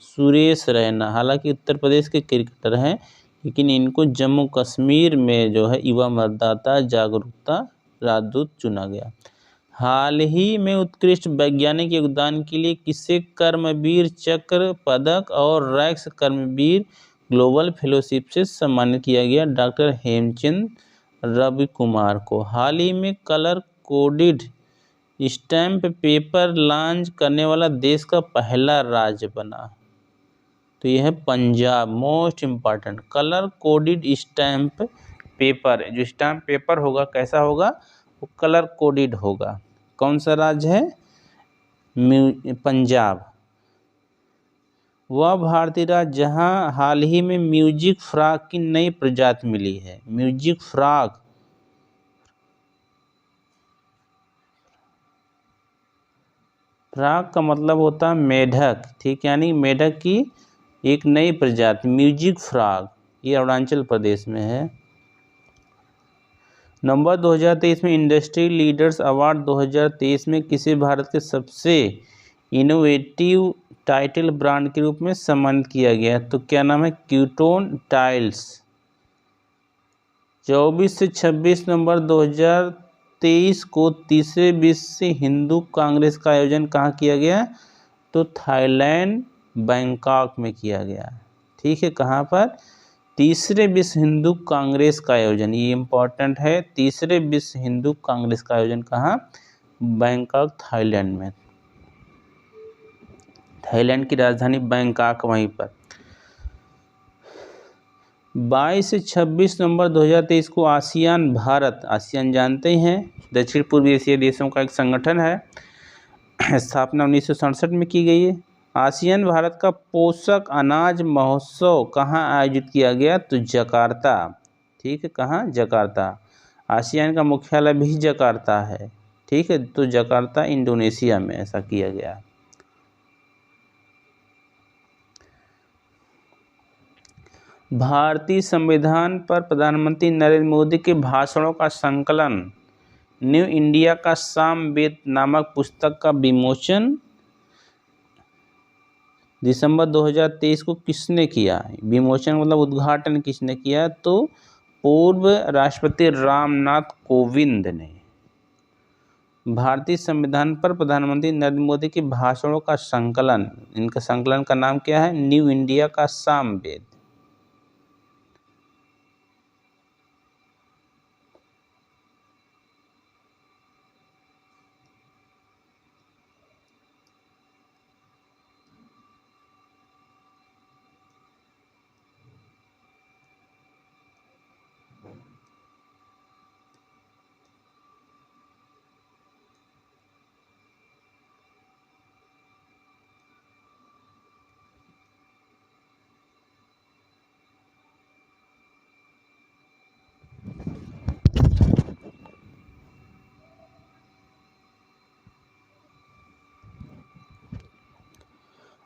सुरेश रैना। हालांकि उत्तर प्रदेश के क्रिकेटर हैं, लेकिन इनको जम्मू कश्मीर में जो है युवा मतदाता जागरूकता राजदूत चुना गया। हाल ही में उत्कृष्ट वैज्ञानिक योगदान के लिए किसे कर्मवीर चक्र पदक और रैक्स कर्मवीर ग्लोबल फेलोशिप से सम्मानित किया गया? डॉक्टर हेमचंद रवि कुमार को। हाल ही में colour coded stamp paper launch करने वाला देश का पहला राज्य बना? तो यह है Punjab. Most important, colour coded stamp paper, जो स्टैम्प पेपर होगा कैसा होगा? वो कलर कोडेड होगा। कौन सा राज्य है? पंजाब। वह भारतीय राज्य जहां हाल ही में म्यूजिक फ्रॉग की नई प्रजाति मिली है। म्यूजिक फ्रॉग, फ्रॉग का मतलब होता है मेढक, ठीक, यानी मेढक की एक नई प्रजाति म्यूजिक फ्रॉग, ये अरुणाचल प्रदेश में है। नवंबर 2023 में इंडस्ट्री लीडर्स अवार्ड 2023 में किसे भारत के सबसे इनोवेटिव टाइटल ब्रांड के रूप में सम्मानित किया गया? तो क्या नाम है? क्यूटोन टाइल्स। 24 से 26 नवंबर 2023 को तीसरे विश्व हिंदू कांग्रेस का आयोजन कहाँ किया गया? तो थाईलैंड बैंकॉक में किया गया, ठीक है। कहाँ पर? तीसरे विश्व हिंदू कांग्रेस का आयोजन, ये इम्पोर्टेंट है। तीसरे विश्व हिंदू कांग्रेस का आयोजन कहाँ? बैंकॉक, थाईलैंड में। थाईलैंड की राजधानी बैंकॉक वहीं पर। 22 से 26 नवंबर 2023 को आसियान भारत, आसियान जानते ही हैं, दक्षिण पूर्वी एशियाई देशों का एक संगठन है। स्थापना 1967 में की गई है। आसियान भारत का पोषक अनाज महोत्सव कहाँ आयोजित किया गया? तो जकार्ता। ठीक है, कहाँ? जकार्ता। आसियान का मुख्यालय भी जकार्ता है। ठीक है, तो जकार्ता इंडोनेशिया में ऐसा किया गया। भारतीय संविधान पर प्रधानमंत्री नरेंद्र मोदी के भाषणों का संकलन न्यू इंडिया का सामवेद नामक पुस्तक का विमोचन दिसंबर 2023 को किसने किया? विमोचन मतलब उद्घाटन किसने किया? तो पूर्व राष्ट्रपति रामनाथ कोविंद ने। भारतीय संविधान पर प्रधानमंत्री नरेंद्र मोदी के भाषणों का संकलन, इनका संकलन का नाम क्या है? न्यू इंडिया का सामवेद।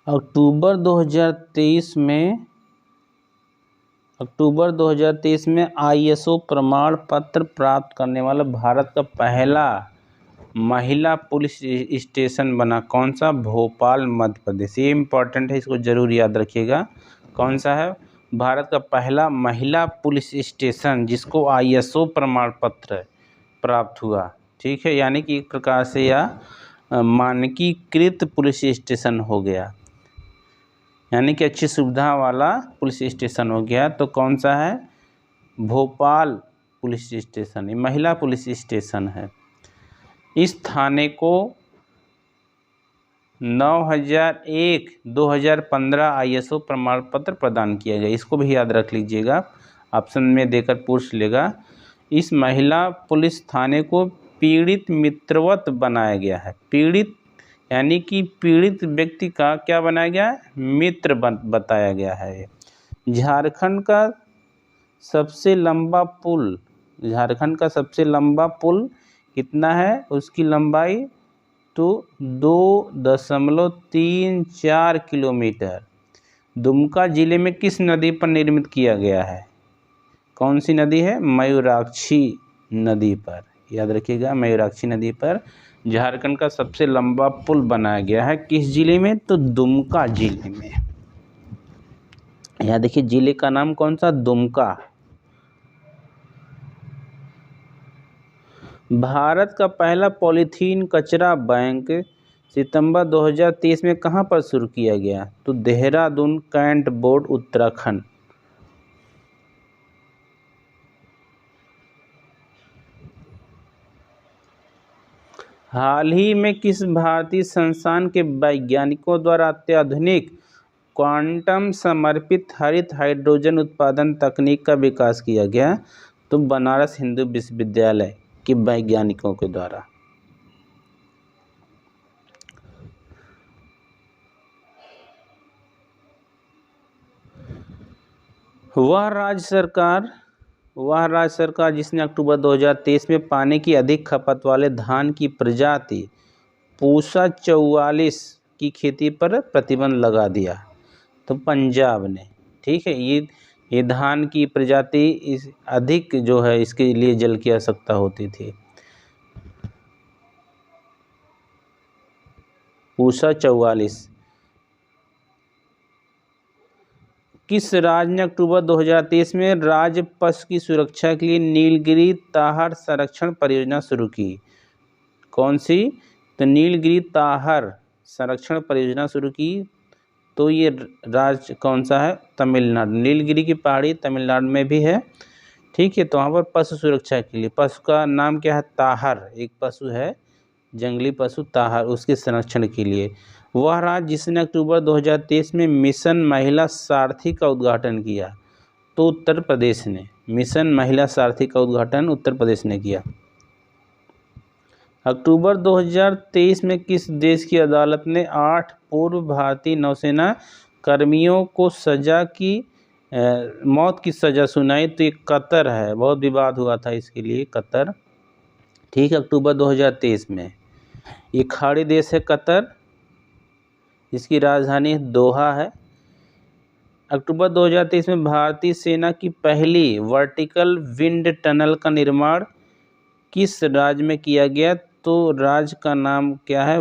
अक्टूबर 2023 में ISO प्रमाण पत्र प्राप्त करने वाला भारत का पहला महिला पुलिस स्टेशन बना। कौन सा? भोपाल, मध्य प्रदेश। ये इम्पोर्टेंट है, इसको जरूर याद रखिएगा। कौन सा है? भारत का पहला महिला पुलिस स्टेशन जिसको ISO प्रमाण पत्र प्राप्त हुआ। ठीक है, यानी कि एक प्रकार से यह मानकीकृत पुलिस स्टेशन हो गया, यानी कि अच्छी सुविधा वाला पुलिस स्टेशन हो गया। तो कौन सा है? भोपाल पुलिस स्टेशन, ये महिला पुलिस स्टेशन है। इस थाने को 9001/2015 ISO प्रमाण पत्र प्रदान किया गया। इसको भी याद रख लीजिएगा, ऑप्शन में देकर पूछ लेगा। इस महिला पुलिस थाने को पीड़ित मित्रवत बनाया गया है। पीड़ित यानी कि पीड़ित व्यक्ति का क्या बनाया गया है? मित्र बताया गया है। झारखंड का सबसे लंबा पुल, झारखंड का सबसे लंबा पुल कितना है? उसकी लंबाई तो 2.34 किलोमीटर दुमका जिले में किस नदी पर निर्मित किया गया है? कौन सी नदी है? मयूराक्षी नदी पर। याद रखिएगा, मयूराक्षी नदी पर झारखंड का सबसे लंबा पुल बनाया गया है। किस जिले में? तो दुमका जिले में। यहाँ देखिए, जिले का नाम कौन सा? दुमका। भारत का पहला पॉलीथीन कचरा बैंक सितंबर 2023 में कहाँ पर शुरू किया गया? तो देहरादून कैंट बोर्ड, उत्तराखंड। हाल ही में किस भारतीय संस्थान के वैज्ञानिकों द्वारा अत्याधुनिक क्वांटम समर्पित हरित हाइड्रोजन उत्पादन तकनीक का विकास किया गया? तो बनारस हिंदू विश्वविद्यालय के वैज्ञानिकों के द्वारा। वह राज्य सरकार जिसने अक्टूबर 2023 में पानी की अधिक खपत वाले धान की प्रजाति पूसा 44 की खेती पर प्रतिबंध लगा दिया? तो पंजाब ने। ठीक है, ये धान की प्रजाति इस अधिक जो है, इसके लिए जल की आवश्यकता होती थी। पूसा 44। किस राज्य ने अक्टूबर 2023 में राजपथ की सुरक्षा के लिए नीलगिरी ताहर संरक्षण परियोजना शुरू की? कौन सी? तो नीलगिरी ताहर संरक्षण परियोजना शुरू की। तो ये राज्य कौन सा है? तमिलनाडु। नीलगिरी की पहाड़ी तमिलनाडु में भी है। ठीक है, तो वहाँ पर पशु सुरक्षा के लिए, पशु का नाम क्या है? ताहर। एक पशु है, जंगली पशु ताहर, उसके संरक्षण के लिए। वह राज्य जिसने अक्टूबर 2023 में मिशन महिला सारथी का उद्घाटन किया? तो उत्तर प्रदेश ने। मिशन महिला सारथी का उद्घाटन उत्तर प्रदेश ने किया। अक्टूबर 2023 में किस देश की अदालत ने 8 पूर्व भारतीय नौसेना कर्मियों को मौत की सज़ा सुनाई? तो ये कतर है, बहुत विवाद हुआ था इसके लिए, कतर। ठीक है, अक्टूबर 2023 में। ये खाड़ी देश है कतर, इसकी राजधानी दोहा है। अक्टूबर 2023 में भारतीय सेना की पहली वर्टिकल विंड टनल का निर्माण किस राज्य में किया गया? तो राज्य का नाम क्या है?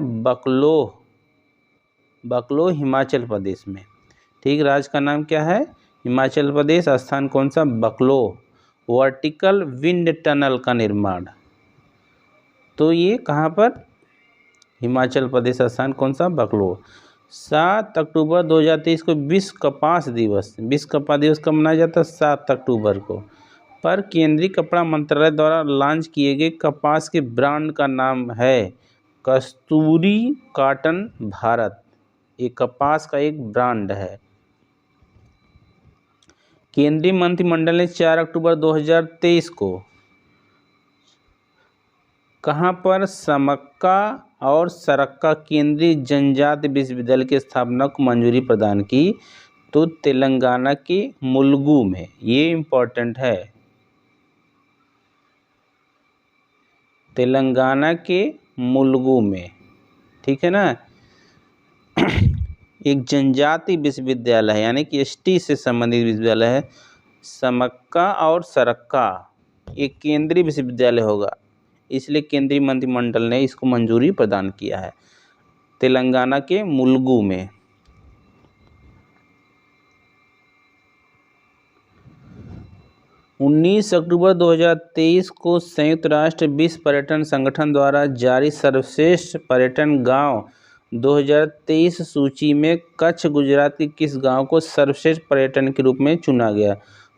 बकलो हिमाचल प्रदेश में। ठीक, राज्य का नाम क्या है? हिमाचल प्रदेश। स्थान कौन सा? बकलो। वर्टिकल विंड टनल का निर्माण, तो ये कहाँ पर? हिमाचल प्रदेश। स्थान कौन सा? बकलो। 7 अक्टूबर 2023 को विश्व कपास दिवस कब मनाया जाता है? 7 अक्टूबर को। पर केंद्रीय कपड़ा मंत्रालय द्वारा लॉन्च किए गए कपास के ब्रांड का नाम है कस्तूरी कॉटन भारत। ये कपास का एक ब्रांड है। केंद्रीय मंत्रिमंडल ने 4 अक्टूबर 2023 को कहाँ पर समक्का और सरक्का केंद्रीय जनजाति विश्वविद्यालय की स्थापना को मंजूरी प्रदान की? तो तेलंगाना के मुलुगु में। ये इम्पोर्टेंट है, तेलंगाना के मुलुगु में। ठीक है ना। एक जनजाति विश्वविद्यालय है, यानी कि एसटी से संबंधित विश्वविद्यालय है। समक्का और सरक्का एक केंद्रीय विश्वविद्यालय होगा, इसलिए केंद्रीय मंत्रिमंडल ने इसको मंजूरी प्रदान किया है, तेलंगाना के मुलुगु में। उन्नीस अक्टूबर 2023 को संयुक्त राष्ट्र विश्व पर्यटन संगठन द्वारा जारी सर्वश्रेष्ठ पर्यटन गांव 2023 सूची में कच्छ गुजरात के किस गांव को सर्वश्रेष्ठ पर्यटन के रूप में चुना गया?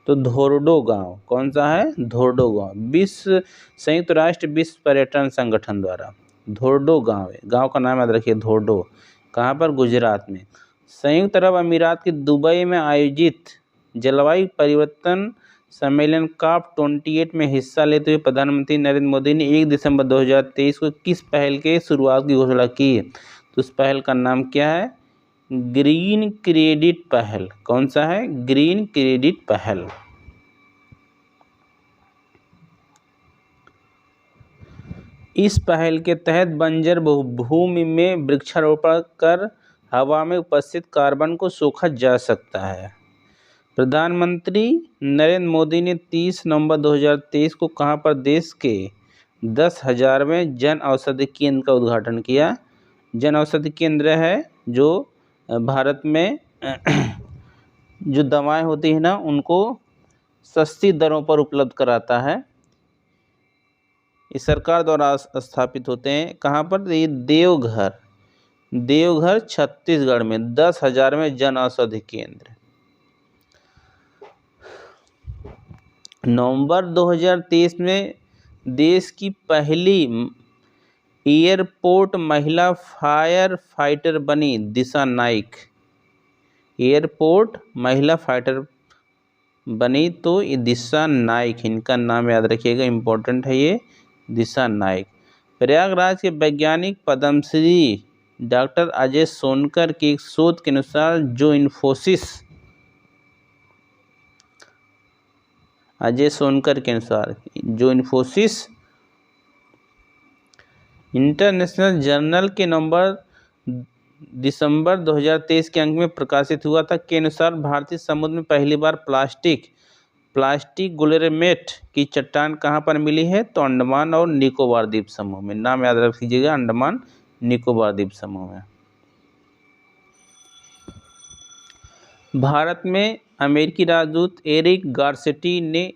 तो धोर्डो गांव। कौन सा है? धोर्डो गांव। संयुक्त राष्ट्र विश्व पर्यटन संगठन द्वारा धोर्डो गांव है। गांव का नाम याद रखिए, धोर्डो। कहाँ पर? गुजरात में। संयुक्त अरब अमीरात के दुबई में आयोजित जलवायु परिवर्तन सम्मेलन COP28 में हिस्सा लेते हुए प्रधानमंत्री नरेंद्र मोदी ने 1 दिसंबर 2023 को किस पहल के शुरुआत की घोषणा की? तो उस पहल का नाम क्या है? ग्रीन क्रेडिट पहल। कौन सा है? ग्रीन क्रेडिट पहल। इस पहल के तहत बंजर भूमि में वृक्षारोपण कर हवा में उपस्थित कार्बन को सोखा जा सकता है। प्रधानमंत्री नरेंद्र मोदी ने 30 नवंबर 2023 को कहाँ पर देश के 10,000वें जन औषधि केंद्र का उद्घाटन किया? जन औषधि केंद्र है जो भारत में जो दवाएं होती हैं ना, उनको सस्ती दरों पर उपलब्ध कराता है। ये सरकार द्वारा स्थापित होते हैं। कहाँ पर? ये देवघर छत्तीसगढ़ में 10,000वें जन औषधि केंद्र। नवंबर 2023 में देश की पहली एयरपोर्ट महिला फायर फाइटर बनी दिशा नाइक। एयरपोर्ट महिला फाइटर बनी तो ये दिशा नाइक, इनका नाम याद रखिएगा, इम्पोर्टेंट है ये, दिशा नाइक। प्रयागराज के वैज्ञानिक पद्मश्री डॉक्टर अजय सोनकर की एक शोध के अनुसार जो इन्फोसिस इंटरनेशनल जर्नल के दिसंबर 2023 के अंक में प्रकाशित हुआ था के अनुसार भारतीय समुद्र में पहली बार प्लास्टिक ग्लोमेरेट की चट्टान कहाँ पर मिली है? तो अंडमान और निकोबार द्वीप समूह में। नाम याद रख लीजिएगा, अंडमान निकोबार द्वीप समूह में। भारत में अमेरिकी राजदूत एरिक गारसेटी ने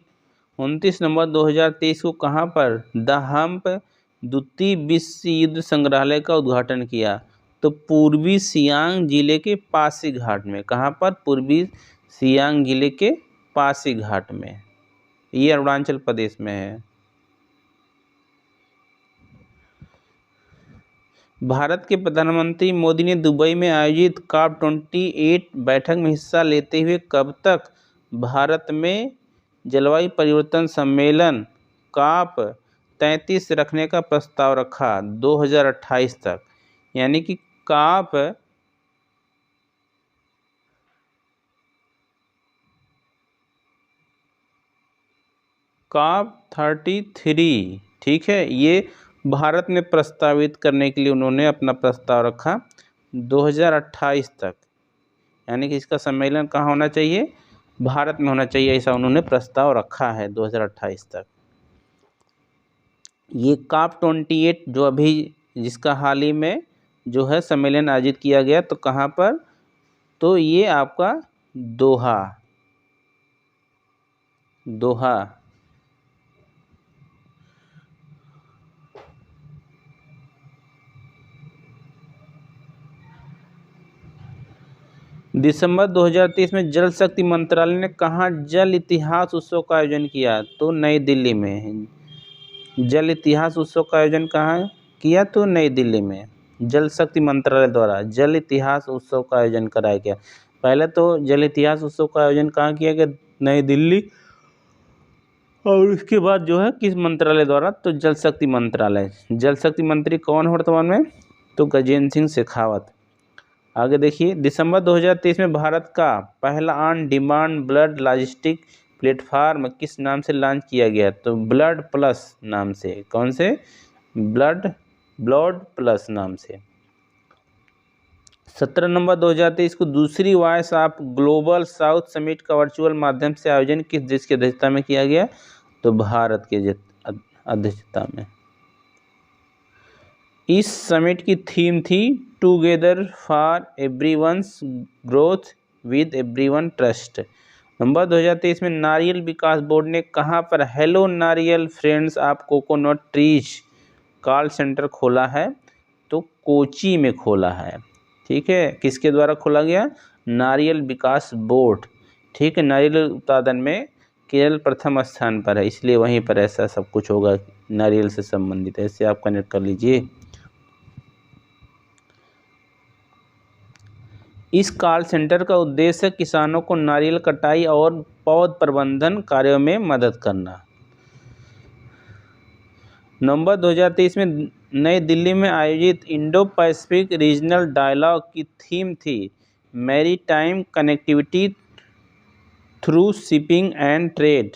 29 नवंबर 2023 को कहाँ पर द हम्प द्वितीय विश्व युद्ध संग्रहालय का उद्घाटन किया? तो पूर्वी सियांग जिले के पासीघाट में। कहाँ पर? पूर्वी सियांग जिले के पासीघाट में। ये अरुणाचल प्रदेश में है। भारत के प्रधानमंत्री मोदी ने दुबई में आयोजित COP28 बैठक में हिस्सा लेते हुए कब तक भारत में जलवायु परिवर्तन सम्मेलन COP 33 रखने का प्रस्ताव रखा 2028 तक, यानी कि COP 33, ठीक है, ये भारत में प्रस्तावित करने के लिए उन्होंने अपना प्रस्ताव रखा 2028 तक, यानी कि इसका सम्मेलन कहाँ होना चाहिए, भारत में होना चाहिए, ऐसा उन्होंने प्रस्ताव रखा है 2028 तक। ये COP 28 जो अभी जिसका हाल ही में जो है सम्मेलन आयोजित किया गया, तो कहाँ पर, तो ये आपका दोहा दिसंबर 2023 में जल शक्ति मंत्रालय ने कहाँ जल इतिहास उत्सव का आयोजन किया, तो नई दिल्ली में। जल इतिहास उत्सव का आयोजन कहाँ किया, तो नई दिल्ली में। जल शक्ति मंत्रालय द्वारा जल इतिहास उत्सव का आयोजन कराया गया। पहले तो जल इतिहास उत्सव का आयोजन कहाँ किया गया, नई दिल्ली, और उसके बाद जो है किस मंत्रालय द्वारा, तो जल शक्ति मंत्रालय। जल शक्ति मंत्री कौन है वर्तमान में, तो गजेंद्र सिंह शेखावत। आगे देखिए, दिसंबर 2023 में भारत का पहला on demand blood logistic platform किस नाम से लॉन्च किया गया, तो ब्लड प्लस नाम से। कौन से, ब्लड प्लस नाम से। 17 नवंबर 2023 को दूसरी voice of global south summit का वर्चुअल माध्यम से आयोजन किस देश की अध्यक्षता में किया गया, तो भारत के अध्यक्षता में। इस समिट की थीम थी together for everyone's growth with everyone trust. नवंबर 2023 में नारियल विकास बोर्ड ने कहाँ पर हेलो नारियल friends of coconut trees call centre खोला है, तो कोची में खोला है, ठीक है। किसके द्वारा खोला गया, नारियल विकास बोर्ड, ठीक है। नारियल उत्पादन में केरल प्रथम स्थान पर है, इसलिए वहीं पर ऐसा सब कुछ होगा नारियल से संबंधित, ऐसे आप कनेक्ट कर लीजिए। इस कॉल सेंटर का उद्देश्य किसानों को नारियल कटाई और पौध प्रबंधन कार्यों में मदद करना। नवंबर 2023 में नई दिल्ली में आयोजित इंडो पैसिफिक रीजनल डायलॉग की थीम थी maritime connectivity through shipping and trade.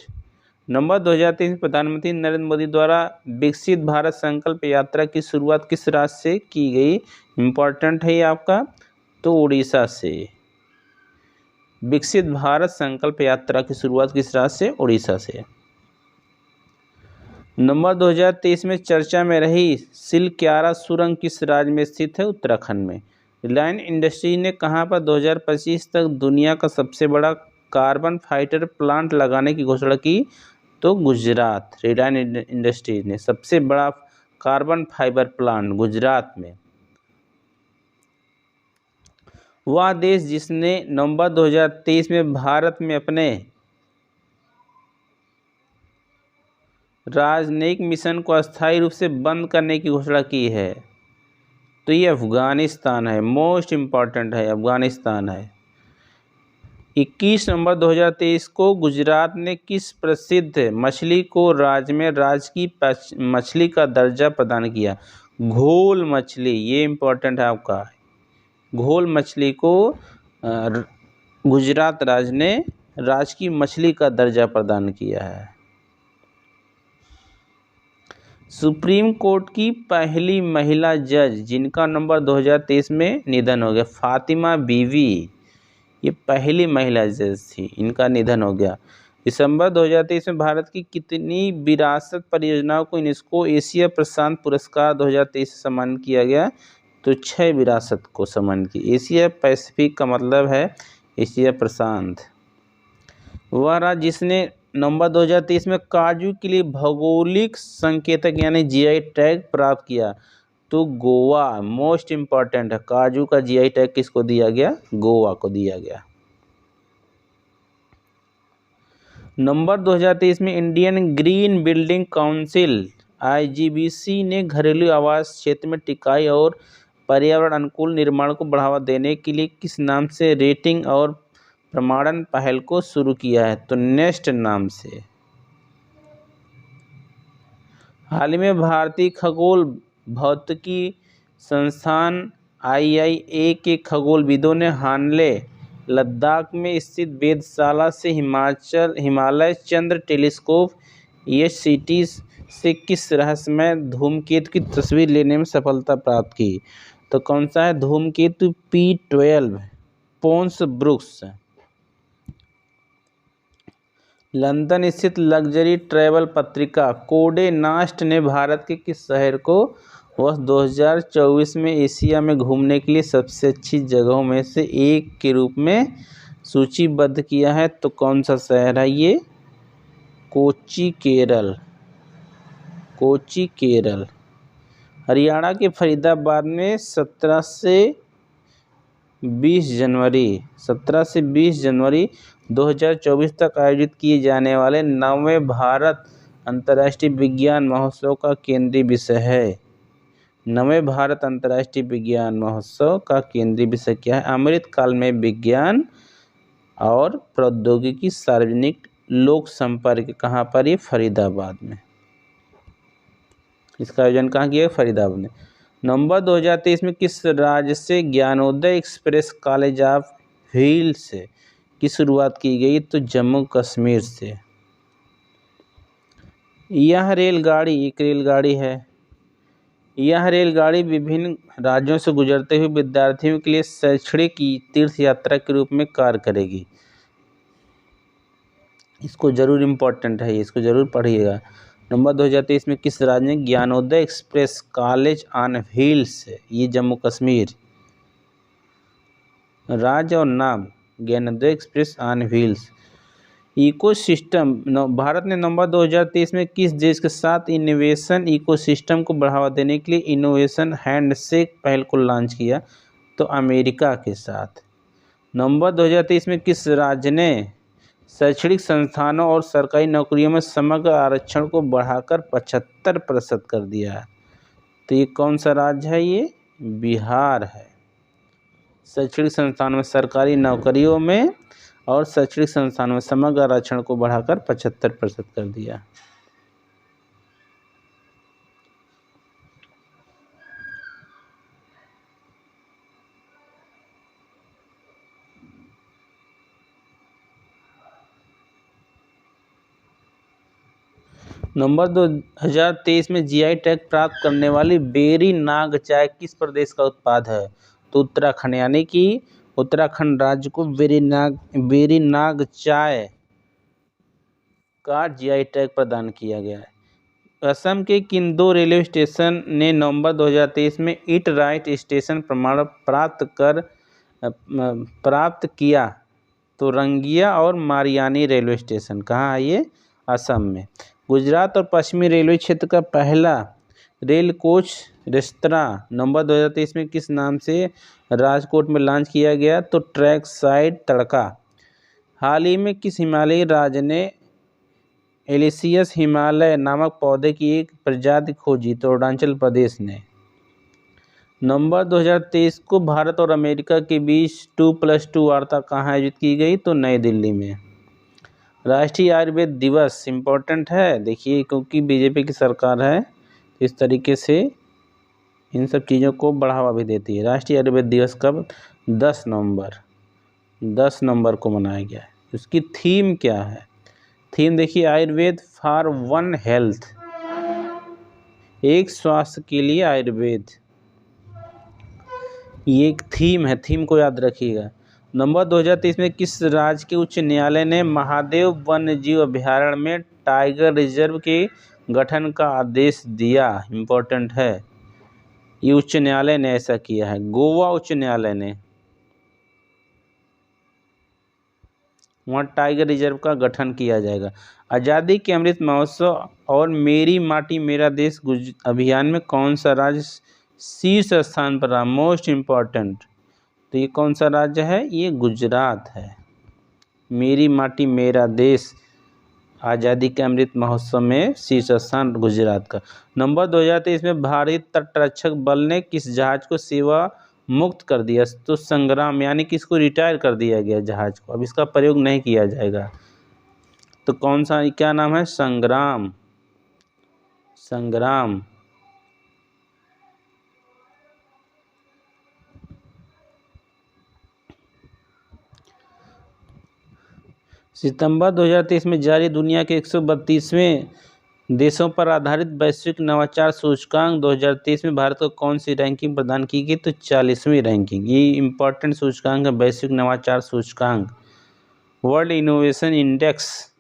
नवंबर 2023 में प्रधानमंत्री नरेंद्र मोदी द्वारा विकसित भारत संकल्प यात्रा की शुरुआत किस राज्य से की गई, इम्पोर्टेंट है ये आपका, तो उड़ीसा से। विकसित भारत संकल्प यात्रा की शुरुआत किस राज्य से, उड़ीसा से। नवंबर 2023 में चर्चा में रही सिलक्यारा सुरंग किस राज्य में स्थित है, उत्तराखंड में। रिलायंस इंडस्ट्री ने कहां पर 2025 तक दुनिया का सबसे बड़ा कार्बन फाइबर प्लांट लगाने की घोषणा की, तो गुजरात। रिलायंस इंडस्ट्री ने सबसे बड़ा कार्बन फाइबर प्लांट गुजरात में। वह देश जिसने नवंबर 2023 में भारत में अपने राजनयिक मिशन को अस्थायी रूप से बंद करने की घोषणा की है, तो ये अफगानिस्तान है। मोस्ट इम्पॉर्टेंट है, अफगानिस्तान है। 21 नवंबर 2023 को गुजरात ने किस प्रसिद्ध मछली को राज्य में राज्य की मछली का दर्जा प्रदान किया, घोल मछली। ये इम्पोर्टेंट है आपका, घोल मछली को गुजरात राज्य ने राज्य की मछली का दर्जा प्रदान किया है। सुप्रीम कोर्ट की पहली महिला जज जिनका नवंबर 2023 में निधन हो गया, फातिमा बीवी, ये पहली महिला जज थी, इनका निधन हो गया। दिसंबर 2023 में भारत की कितनी विरासत परियोजनाओं को यूनेस्को एशिया प्रशांत पुरस्कार 2023 से सम्मानित किया गया, तो 6 विरासत को सम्मानित की। एशिया पैसिफिक का मतलब है एशिया प्रशांत। वह राज्य जिसने नवंबर 2023 में काजू के लिए भौगोलिक संकेतक यानी जीआई टैग प्राप्त किया, तो गोवा। मोस्ट इम्पॉर्टेंट है, काजू का जीआई टैग किसको दिया गया, गोवा को दिया गया। नवंबर 2023 में Indian green building council IGBC ने घरेलू आवास क्षेत्र में टिकाई और पर्यावरण अनुकूल निर्माण को बढ़ावा देने के लिए किस नाम से रेटिंग और प्रमाणन पहल को शुरू किया है? तो नेस्ट नाम से। हाल ही में भारतीय खगोल भौतिकी संस्थान IIA के खगोलविदों ने हानले लद्दाख में स्थित वेधशाला से हिमालय चंद्र टेलीस्कोप EHCT से किस रहस्यमय धूमकेतु की तस्वीर लेने में सफलता प्राप्त की? तो कौन सा है? धूमकेतु P12 पोन्स ब्रुक्स। लंदन स्थित लग्जरी ट्रैवल पत्रिका कोडे नास्ट ने भारत के किस शहर को वर्ष 2024 में एशिया में घूमने के लिए सबसे अच्छी जगहों में से एक के रूप में सूचीबद्ध किया है? तो कौन सा शहर है ये? कोच्चि, केरल। कोच्चि, केरल। हरियाणा के फरीदाबाद में 17 से 20 जनवरी 2024 तक आयोजित किए जाने वाले 9वें भारत अंतर्राष्ट्रीय विज्ञान महोत्सव का केंद्रीय विषय है। 9वें भारत अंतर्राष्ट्रीय विज्ञान महोत्सव का केंद्रीय विषय क्या है? अमृतकाल में विज्ञान और प्रौद्योगिकी सार्वजनिक लोक संपर्क। कहाँ पर? ये फरीदाबाद में। इसका आयोजन कहाँ किया? फरीदाबाद में। नवंबर 2023 में किस राज्य से Gyanodaya express college of wheels की शुरुआत की गई? तो जम्मू कश्मीर से। यह रेलगाड़ी एक रेलगाड़ी है। यह रेलगाड़ी विभिन्न राज्यों से गुजरते हुए विद्यार्थियों के लिए शैक्षणिक तीर्थ यात्रा के रूप में कार्य करेगी। इसको जरूर इम्पोर्टेंट है, इसको जरूर पढ़िएगा। नवंबर 2023 में किस राज्य ने Gyanodaya express college on wheels? ये जम्मू कश्मीर। राज्य और नाम Gyanodaya express on wheels. Ecosystem Bharat ने नवंबर 2023 में किस देश के साथ इनोवेशन इकोसिस्टम को बढ़ावा देने के लिए इनोवेशन हैंडशेक पहल को लॉन्च किया? तो अमेरिका के साथ। नवंबर 2023 में किस राज्य ने शैक्षणिक संस्थानों और सरकारी नौकरियों में समग्र आरक्षण को बढ़ाकर 75% कर दिया है? तो ये कौन सा राज्य है? ये बिहार है। शैक्षणिक संस्थानों में, सरकारी नौकरियों में और शैक्षणिक संस्थानों में समग्र आरक्षण को बढ़ाकर 75% कर दिया। नवंबर 2023 में GI टैग प्राप्त करने वाली बेरी नाग चाय किस प्रदेश का उत्पाद है? तो उत्तराखंड, यानी कि उत्तराखंड राज्य को बेरी नाग चाय का GI टैग प्रदान किया गया है। असम के किन दो रेलवे स्टेशन ने नवंबर 2023 में ईट राइट स्टेशन प्रमाण प्राप्त किया? तो रंगिया और मारियानी रेलवे स्टेशन। कहाँ है ये? असम में। गुजरात और पश्चिमी रेलवे क्षेत्र का पहला रेल कोच रेस्तरां नवंबर 2023 में किस नाम से राजकोट में लॉन्च किया गया? तो ट्रैक साइड तड़का। हाल ही में किस हिमालयी राज्य ने एलिसियस हिमालय नामक पौधे की एक प्रजाति खोजी? तो अरुणाचल प्रदेश ने। नवंबर 2023 को भारत और अमेरिका के बीच 2+2 वार्ता कहाँ आयोजित की गई? तो नई दिल्ली में। राष्ट्रीय आयुर्वेद दिवस इम्पोर्टेंट है, देखिए, क्योंकि बीजेपी की सरकार है, इस तरीके से इन सब चीज़ों को बढ़ावा भी देती है। राष्ट्रीय आयुर्वेद दिवस कब? 10 नवंबर को मनाया गया है। उसकी थीम क्या है? थीम देखिए, आयुर्वेद फॉर वन हेल्थ, एक स्वास्थ्य के लिए आयुर्वेद, ये एक थीम है। थीम को याद रखिएगा। नवंबर 2023 में किस राज्य के उच्च न्यायालय ने महादेव वन्यजीव अभयारण्य में टाइगर रिजर्व के गठन का आदेश दिया? इम्पोर्टेंट है, ये उच्च न्यायालय ने ऐसा किया है, गोवा उच्च न्यायालय ने। वहाँ टाइगर रिजर्व का गठन किया जाएगा। आज़ादी के अमृत महोत्सव और मेरी माटी मेरा देश अभियान में कौन सा राज्य शीर्ष स्थान पर रहा? Most important. तो ये कौन सा राज्य है? ये गुजरात है। मेरी माटी मेरा देश आज़ादी के अमृत महोत्सव में शीर्ष स्थान गुजरात का। नवंबर 2023 में भारतीय तटरक्षक बल ने किस जहाज को सेवा मुक्त कर दिया। तो संग्राम यानी कि इसको रिटायर कर दिया गया जहाज को, अब इसका प्रयोग नहीं किया जाएगा। तो कौन सा, क्या नाम है? संग्राम। संग्राम। सितंबर 2023 में जारी दुनिया के 132वें देशों पर आधारित वैश्विक नवाचार सूचकांक 2023 में भारत को कौन सी रैंकिंग प्रदान की गई? तो 40वीं रैंकिंग। ये इम्पोर्टेंट सूचकांक है, वैश्विक नवाचार सूचकांक, वर्ल्ड इनोवेशन इंडेक्स।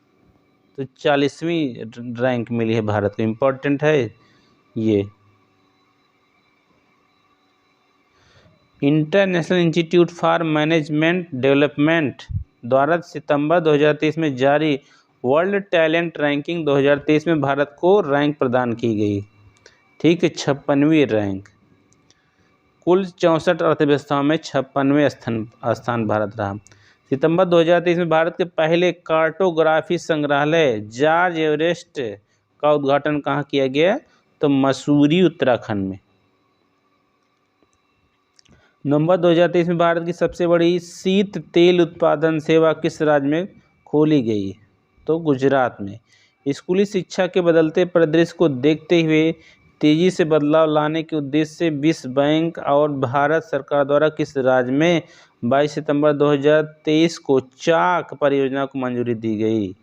तो 40वीं रैंक मिली है भारत को, इम्पोर्टेंट है ये। International institute for management development द्वारा सितंबर 2023 में जारी वर्ल्ड टैलेंट रैंकिंग 2023 में भारत को रैंक प्रदान की गई। ठीक है, 56वीं रैंक। कुल 64 अर्थव्यवस्थाओं में 56वें स्थान भारत रहा। सितंबर 2023 में भारत के पहले कार्टोग्राफी संग्रहालय जॉर्ज एवरेस्ट का उद्घाटन कहाँ किया गया? तो मसूरी, उत्तराखंड में। नवंबर 2023 में भारत की सबसे बड़ी शीत तेल उत्पादन सेवा किस राज्य में खोली गई? तो गुजरात में। स्कूली शिक्षा के बदलते परिदृश्य को देखते हुए तेजी से बदलाव लाने के उद्देश्य से विश्व बैंक और भारत सरकार द्वारा किस राज्य में 22 सितंबर 2023 को चाक परियोजना को मंजूरी दी गई?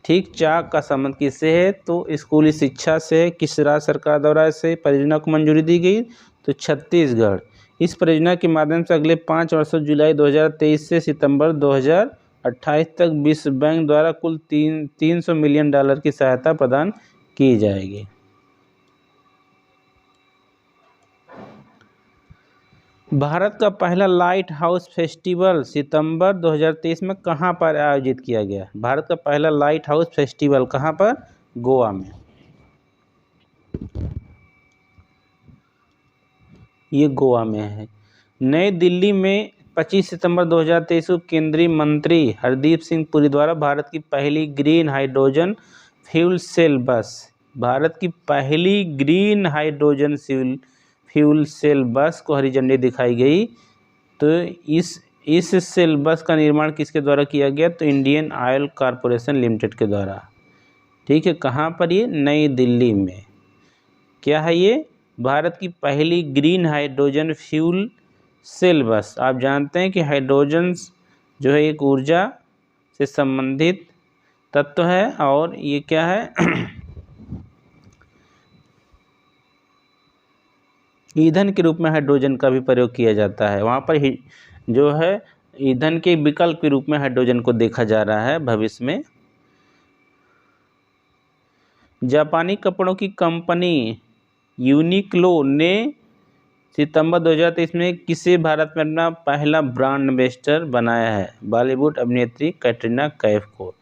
ठीक, चाक का संबंध किससे है? तो स्कूली शिक्षा से। किस राज्य सरकार द्वारा से परियोजना को मंजूरी दी गई? तो छत्तीसगढ़। इस परियोजना के माध्यम से अगले 5 वर्षों जुलाई 2023 से सितंबर 2028 तक विश्व बैंक द्वारा कुल $300 मिलियन की सहायता प्रदान की जाएगी। भारत का पहला लाइट हाउस फेस्टिवल सितंबर 2023 में कहाँ पर आयोजित किया गया? भारत का पहला लाइट हाउस फेस्टिवल कहाँ पर? गोवा में। ये गोवा में है। नई दिल्ली में 25 सितंबर 2023 को केंद्रीय मंत्री हरदीप सिंह पुरी द्वारा भारत की पहली ग्रीन हाइड्रोजन फ्यूल सेल बस, भारत की पहली ग्रीन हाइड्रोजन फ्यूल सेल बस को हरी झंडी दिखाई गई। तो इस सेल बस का निर्माण किसके द्वारा किया गया? तो इंडियन ऑयल कॉरपोरेशन लिमिटेड के द्वारा। ठीक है, कहाँ पर? ये नई दिल्ली में। क्या है ये? भारत की पहली ग्रीन हाइड्रोजन फ्यूल सेल बस। आप जानते हैं कि हाइड्रोजन जो है एक ऊर्जा से संबंधित तत्व है, और ये क्या है? ईंधन के रूप में हाइड्रोजन का भी प्रयोग किया जाता है। वहाँ पर जो है ईंधन के विकल्प के रूप में हाइड्रोजन को देखा जा रहा है भविष्य में। जापानी कपड़ों की कंपनी यूनिक्लो ने सितंबर 2023 में किसे भारत में अपना पहला ब्रांड एम्बेसडर बनाया है? बॉलीवुड अभिनेत्री कैटरीना कैफ को।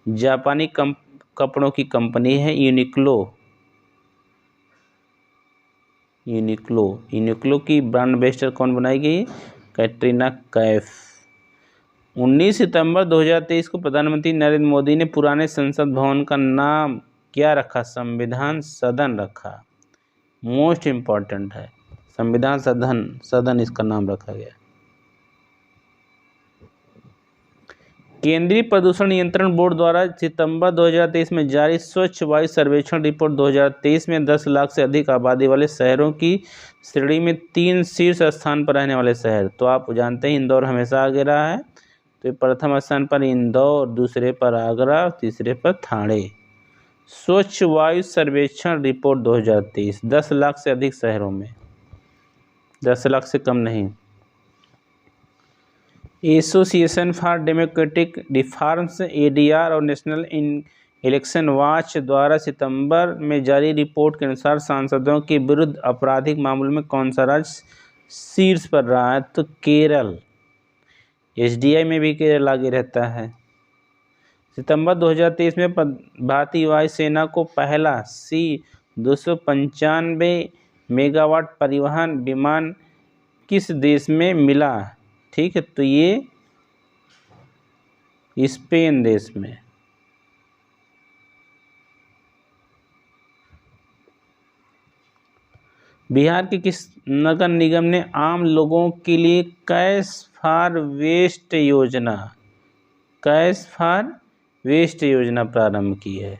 जापानी कपड़ों की कंपनी है यूनिक्लो। यूनिक्लो की ब्रांड एम्बेसडर कौन बनाई गई? कैटरीना कैफ। 19 सितंबर 2023 को प्रधानमंत्री नरेंद्र मोदी ने पुराने संसद भवन का नाम क्या रखा? संविधान सदन रखा। मोस्ट इम्पॉर्टेंट है, संविधान सदन इसका नाम रखा गया। केंद्रीय प्रदूषण नियंत्रण बोर्ड द्वारा सितंबर 2023 में जारी स्वच्छ वायु सर्वेक्षण रिपोर्ट 2023 में 10 लाख से अधिक आबादी वाले शहरों की श्रेणी में 3 शीर्ष स्थान पर रहने वाले शहर। तो आप जानते हैं इंदौर हमेशा आगे रहा है। तो प्रथम स्थान पर इंदौर, दूसरे पर आगरा, तीसरे पर ठाणे। स्वच्छ वायु सर्वेक्षण रिपोर्ट 2023 10 लाख से अधिक शहरों में, 10 लाख से कम नहीं। Association for democratic reforms ADR और नेशनल इलेक्शन वॉच द्वारा सितंबर में जारी रिपोर्ट के अनुसार सांसदों के विरुद्ध आपराधिक मामलों में कौन सा राज्य शीर्ष पर रहा है? तो केरल। एसडीआई में भी केरल आगे रहता है। सितंबर 2023 में भारतीय वायुसेना को पहला C-295 मेगावाट परिवहन विमान किस देश में मिला? ठीक है, तो ये स्पेन देश में। बिहार के किस नगर निगम ने आम लोगों के लिए कैश फॉर वेस्ट योजना प्रारंभ की है?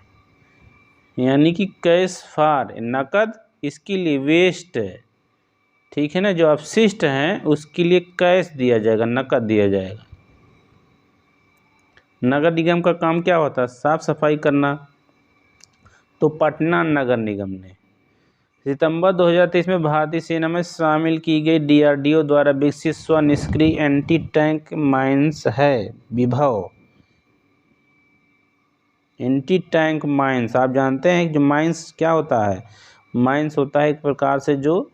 यानी कि कैश फॉर नकद, इसके लिए वेस्ट, ठीक है ना, जो अपशिष्ट हैं उसके लिए कैश दिया जाएगा, नकद दिया जाएगा। नगर निगम का काम क्या होता है? साफ सफाई करना। तो पटना नगर निगम ने सितंबर 2023 में भारतीय सेना में शामिल की गई DRDO द्वारा विकसित स्वनिष्क्रिय एंटी टैंक माइंस है विभव। एंटी टैंक माइंस आप जानते हैं जो माइंस क्या होता है? माइंस होता है एक प्रकार से जो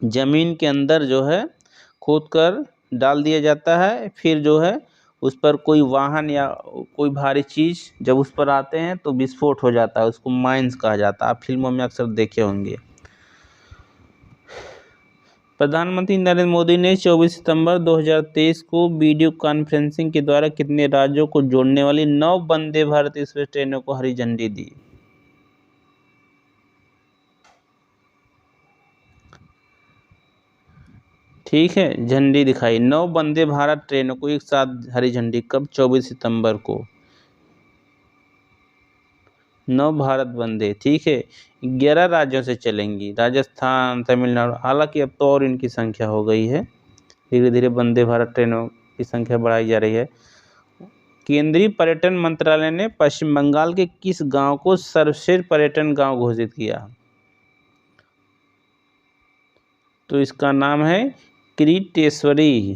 जमीन के अंदर जो है खोद कर डाल दिया जाता है, फिर जो है उस पर कोई वाहन या कोई भारी चीज़ जब उस पर आते हैं तो विस्फोट हो जाता है, उसको माइंस कहा जाता है। आप फिल्मों में अक्सर देखे होंगे। प्रधानमंत्री नरेंद्र मोदी ने 24 सितंबर 2023 को वीडियो कॉन्फ्रेंसिंग के द्वारा कितने राज्यों को जोड़ने वाली 9 वंदे भारत एक्सप्रेस ट्रेनों को हरी झंडी दी? ठीक है, झंडी दिखाई 9 वंदे भारत ट्रेनों को एक साथ हरी झंडी। कब? 24 सितंबर को। 9 भारत वंदे, ठीक है, 11 राज्यों से चलेंगी, राजस्थान, तमिलनाडु। हालांकि अब तो और इनकी संख्या हो गई है, धीरे धीरे वंदे भारत ट्रेनों की संख्या बढ़ाई जा रही है। केंद्रीय पर्यटन मंत्रालय ने पश्चिम बंगाल के किस गांव को सर्वश्रेष्ठ पर्यटन गांव घोषित किया? तो इसका नाम है किरीटेश्वरी।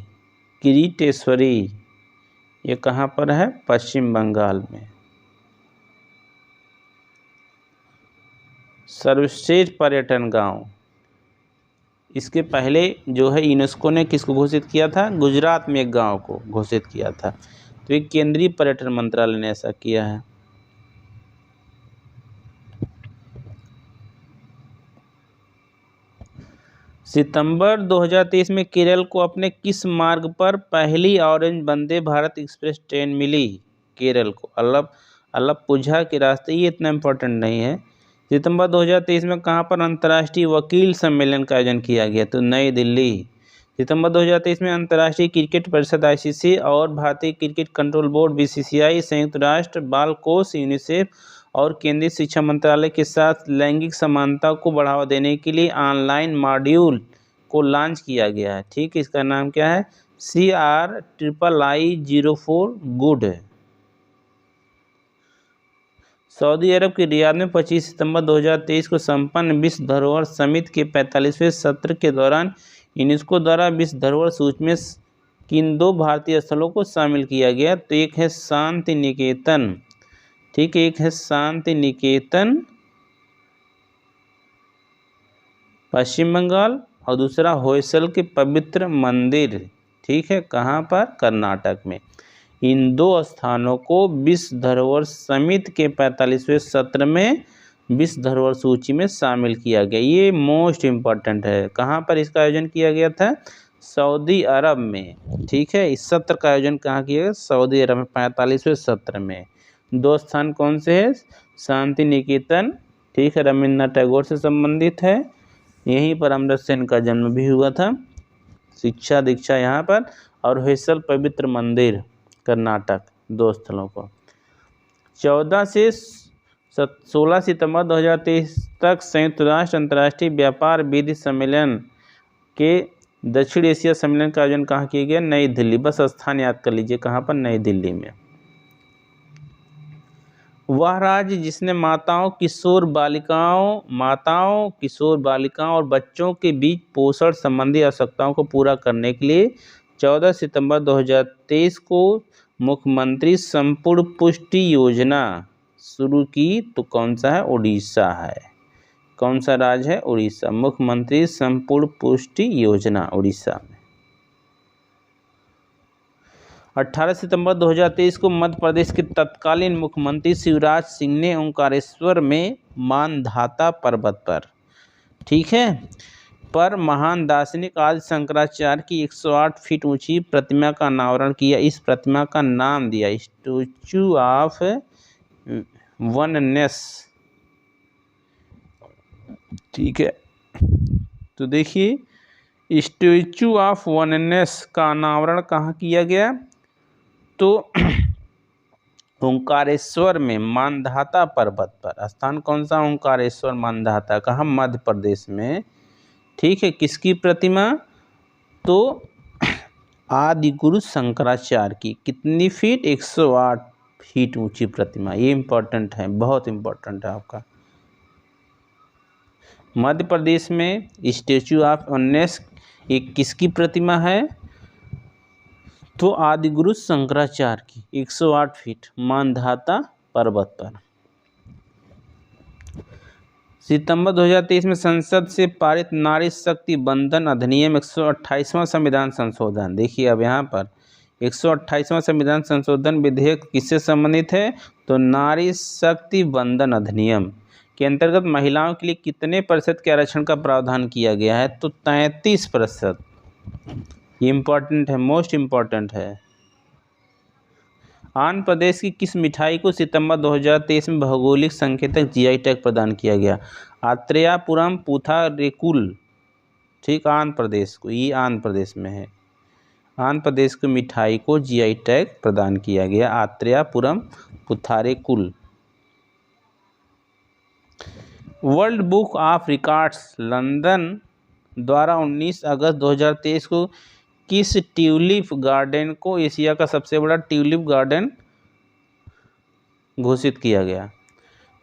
ये कहाँ पर है? पश्चिम बंगाल में। सर्वश्रेष्ठ पर्यटन गांव, इसके पहले जो है यूनेस्को ने किसको घोषित किया था? गुजरात में एक गांव को घोषित किया था। तो ये केंद्रीय पर्यटन मंत्रालय ने ऐसा किया है। सितंबर 2023 में केरल को अपने किस मार्ग पर पहली orange Vande Bharat express train मिली? केरल को अलप्पुझा के रास्ते, ये इतना इम्पोर्टेंट नहीं है। सितंबर 2023 में कहाँ पर अंतर्राष्ट्रीय वकील सम्मेलन का आयोजन किया गया? तो नई दिल्ली। सितंबर 2023 में अंतर्राष्ट्रीय क्रिकेट परिषद ICC और भारतीय क्रिकेट कंट्रोल बोर्ड BCCI, संयुक्त राष्ट्र बाल कोष यूनिसेफ और केंद्रीय शिक्षा मंत्रालय के साथ लैंगिक समानता को बढ़ावा देने के लिए ऑनलाइन मॉड्यूल को लॉन्च किया गया है। ठीक, इसका नाम क्या है? CRIII-04 good. सऊदी अरब के रियाद में 25 सितंबर 2023 को संपन्न विश्व धरोहर समिति के 45वें सत्र के दौरान यूनेस्को द्वारा विश्व धरोहर सूची में किन 2 भारतीय स्थलों को शामिल किया गया? तो एक है शांति निकेतन, ठीक है, एक है शांति निकेतन पश्चिम बंगाल और दूसरा होयसल के पवित्र मंदिर, ठीक है, कहाँ पर? कर्नाटक में। इन 2 स्थानों को विश्व धरोहर समिति के 45वें सत्र में विश्व धरोहर सूची में शामिल किया गया। ये मोस्ट इम्पॉर्टेंट है। कहाँ पर इसका आयोजन किया गया था? सऊदी अरब में, ठीक है। इस सत्र का आयोजन कहाँ किया गया? सऊदी अरब में, 45वें सत्र में। 2 स्थान कौन से हैं? शांति निकेतन, ठीक है, रविन्द्रनाथ टैगोर से संबंधित है, यहीं पर अमृत सेन का जन्म भी हुआ था, शिक्षा दीक्षा यहाँ पर, और होयसल पवित्र मंदिर कर्नाटक, 2 स्थलों को। 14 से 16 सितंबर 2023 तक संयुक्त राष्ट्र अंतर्राष्ट्रीय व्यापार विधि सम्मेलन के दक्षिण एशिया सम्मेलन का आयोजन कहाँ किया गया? नई दिल्ली। बस स्थान याद कर लीजिए, कहाँ पर? नई दिल्ली में। वह राज्य जिसने माताओं, किशोर बालिकाओं और बच्चों के बीच पोषण संबंधी आवश्यकताओं को पूरा करने के लिए 14 सितंबर 2023 को मुख्यमंत्री संपूर्ण पुष्टि योजना शुरू की, तो कौन सा है? उड़ीसा है। कौन सा राज्य है? उड़ीसा। मुख्यमंत्री संपूर्ण पुष्टि योजना उड़ीसा में। 18 सितंबर 2023 को मध्य प्रदेश के तत्कालीन मुख्यमंत्री शिवराज सिंह ने ओंकारेश्वर में मानधाता पर्वत पर, ठीक है, पर महान दार्शनिक आदि शंकराचार्य की 108 फीट ऊंची प्रतिमा का अनावरण किया। इस प्रतिमा का नाम दिया स्टैच्यू ऑफ वननेस। ठीक है, तो देखिए स्टैचू ऑफ वननेस का अनावरण कहाँ किया गया? तो ओंकारेश्वर में मानधाता पर्वत पर। स्थान कौन सा? ओंकारेश्वर मानधाता, कहाँ? मध्य प्रदेश में। ठीक है, किसकी प्रतिमा? तो आदि गुरु शंकराचार्य की। कितनी फीट? 108 फीट ऊंची प्रतिमा। ये इम्पोर्टेंट है, बहुत इम्पोर्टेंट है आपका। मध्य प्रदेश में स्टैचू ऑफ यूनेस एक किसकी प्रतिमा है? तो आदि गुरु शंकराचार्य की, 108 फीट मानधाता पर्वत पर। सितंबर 2023 में संसद से पारित नारी शक्ति बंधन अधिनियम 128वां संविधान संशोधन। देखिए अब यहाँ पर 128वां संविधान संशोधन विधेयक किससे संबंधित है? तो नारी शक्ति बंधन अधिनियम के अंतर्गत महिलाओं के लिए कितने प्रतिशत के आरक्षण का प्रावधान किया गया है? तो 33%। ये इम्पोर्टेंट है, मोस्ट इम्पोर्टेंट है। आंध्र प्रदेश की किस मिठाई को सितंबर 2023 में भौगोलिक संकेतक जीआई टैग प्रदान किया गया? आत्रेयापुरम पुथारेकुल। ठीक, आंध्र प्रदेश को, ये आंध्र प्रदेश में है। आंध्र प्रदेश की मिठाई को जीआई टैग प्रदान किया गया, Atreyapuram Putharekulu. World book of records London द्वारा 19 अगस्त 2023 को किस ट्यूलिप गार्डन को एशिया का सबसे बड़ा ट्यूलिप गार्डन घोषित किया गया?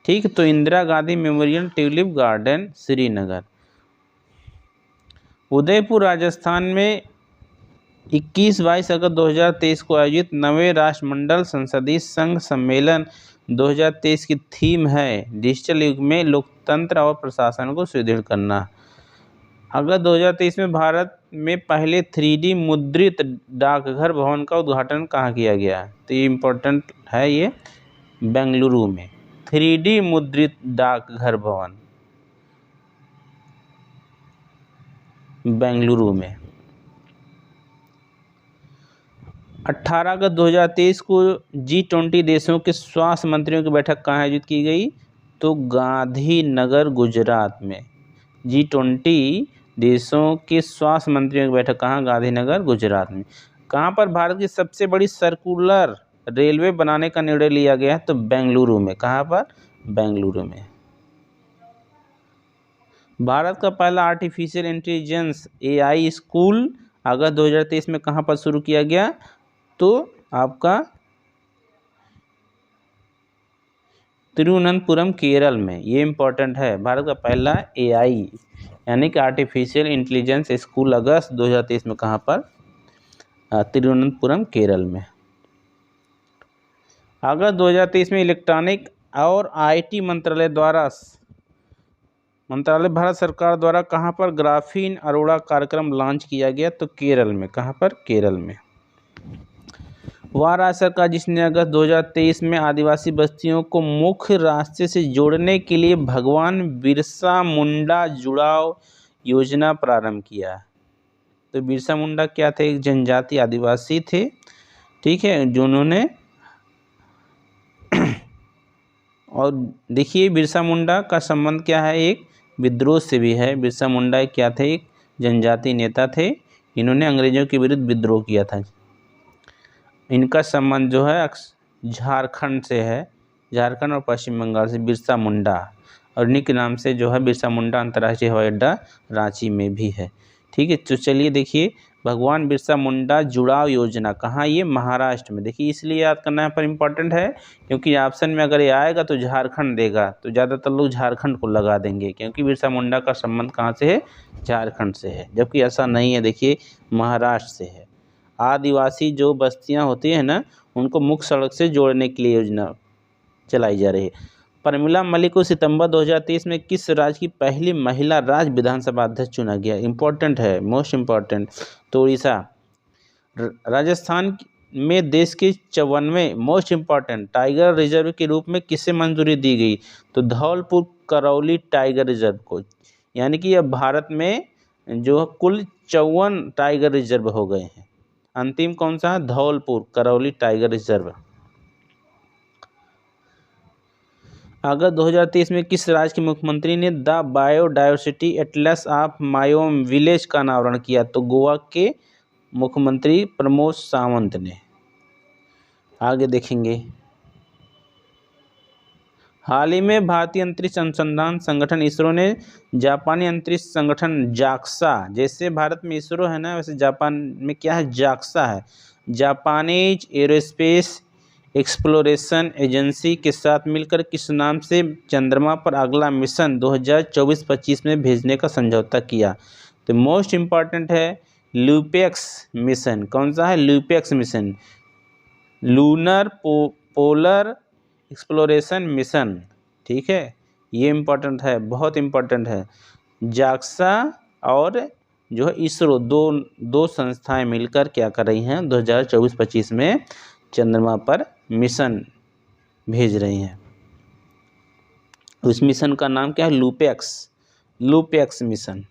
ठीक, तो Indira Gandhi memorial tulip garden, Srinagar. Udaipur Rajasthan में 21-22 अगस्त 2023 को आयोजित 9वें राष्ट्रमंडल संसदीय संघ सम्मेलन 2023 की थीम है डिजिटल युग में लोकतंत्र और प्रशासन को सुदृढ़ करना। अगस्त 2023 में भारत में पहले 3D मुद्रित डाकघर भवन का उद्घाटन कहाँ किया गया? तो ये इम्पोर्टेंट है, ये बेंगलुरु में 3D मुद्रित डाकघर भवन, बेंगलुरु में। 18 अगस्त 2023 को G20 देशों के स्वास्थ्य मंत्रियों की बैठक कहाँ आयोजित की गई? तो गांधीनगर, गुजरात में। G20 देशों के स्वास्थ्य मंत्रियों की बैठक कहाँ? गांधीनगर, गुजरात में। कहाँ पर भारत की सबसे बड़ी सर्कुलर रेलवे बनाने का निर्णय लिया गया है? तो बेंगलुरु में। कहाँ पर? बेंगलुरु में। भारत का पहला आर्टिफिशियल इंटेलिजेंस AI स्कूल अगस्त 2023 में कहाँ पर शुरू किया गया? तो आपका तिरुवनंतपुरम, केरल में। ये इम्पोर्टेंट है, भारत का पहला AI यानी कि आर्टिफिशियल इंटेलिजेंस स्कूल अगस्त 2023 में कहाँ पर? तिरुवनंतपुरम, केरल में। अगस्त 2023 में इलेक्ट्रॉनिक और IT मंत्रालय भारत सरकार द्वारा कहाँ पर ग्राफीन अरोड़ा कार्यक्रम लॉन्च किया गया? तो केरल में। कहाँ पर? केरल में। वह राज्य सरकार जिसने अगस्त 2023 में आदिवासी बस्तियों को मुख्य रास्ते से जोड़ने के लिए भगवान बिरसा मुंडा जुड़ाव योजना प्रारंभ किया। तो बिरसा मुंडा क्या थे? एक जनजाति आदिवासी थे, ठीक है, जो उन्होंने और देखिए बिरसा मुंडा का संबंध क्या है? एक विद्रोह से भी है। बिरसा मुंडा क्या थे? एक जनजाति नेता थे, इन्होंने अंग्रेजों के विरुद्ध विद्रोह किया था। इनका संबंध जो है झारखंड से है, झारखंड और पश्चिम बंगाल से, बिरसा मुंडा। और इन्हीं के नाम से जो है बिरसा मुंडा अंतर्राष्ट्रीय हवाई अड्डा रांची में भी है। ठीक है, तो चलिए देखिए भगवान बिरसा मुंडा जुड़ाव योजना कहाँ? ये महाराष्ट्र में। देखिए इसलिए याद करना यहाँ पर इम्पोर्टेंट है क्योंकि ऑप्शन में अगर ये आएगा तो झारखंड देगा, तो ज़्यादातर लोग झारखंड को लगा देंगे क्योंकि बिरसा मुंडा का संबंध कहाँ से है? झारखंड से है, जबकि ऐसा नहीं है। देखिए महाराष्ट्र से है। आदिवासी जो बस्तियां होती हैं ना, उनको मुख्य सड़क से जोड़ने के लिए योजना चलाई जा रही है। प्रमिला मलिक को सितंबर 2023 में किस राज्य की पहली महिला राज्य विधानसभा अध्यक्ष चुना गया? इम्पोर्टेंट है, मोस्ट इम्पोर्टेंट। तो उड़ीसा। राजस्थान में देश के 54वें मोस्ट इम्पोर्टेंट टाइगर रिजर्व के रूप में किसे मंजूरी दी गई? तो धौलपुर करौली टाइगर रिजर्व को। यानी कि अब भारत में जो कुल 54 टाइगर रिजर्व हो गए हैं। अंतिम कौन सा? Dholpur Karauli tiger reserve. अगस्त 2023 में किस राज्य के मुख्यमंत्री ने the biodiversity atlas of Mayom village का अनावरण किया? तो गोवा के मुख्यमंत्री प्रमोद सावंत ने। आगे देखेंगे, हाल ही में भारतीय अंतरिक्ष अनुसंधान संगठन इसरो ने जापानी अंतरिक्ष संगठन जाक्सा, जैसे भारत में इसरो है ना, वैसे जापान में क्या है, जाक्सा है, जापानीज एरोस्पेस एक्सप्लोरेशन एजेंसी के साथ मिलकर किस नाम से चंद्रमा पर अगला मिशन 2024-25 में भेजने का समझौता किया? तो मोस्ट इम्पॉर्टेंट है ल्यूपेक्स मिशन। कौन सा है? LUPEX mission, lunar polar exploration mission. ठीक है, ये इम्पोर्टेंट है, बहुत इम्पोर्टेंट है। जाक्सा और जो है इसरो, दो संस्थाएं मिलकर क्या कर रही हैं, 2024-25 में चंद्रमा पर मिशन भेज रही हैं। उस मिशन का नाम क्या है? LUPEX mission.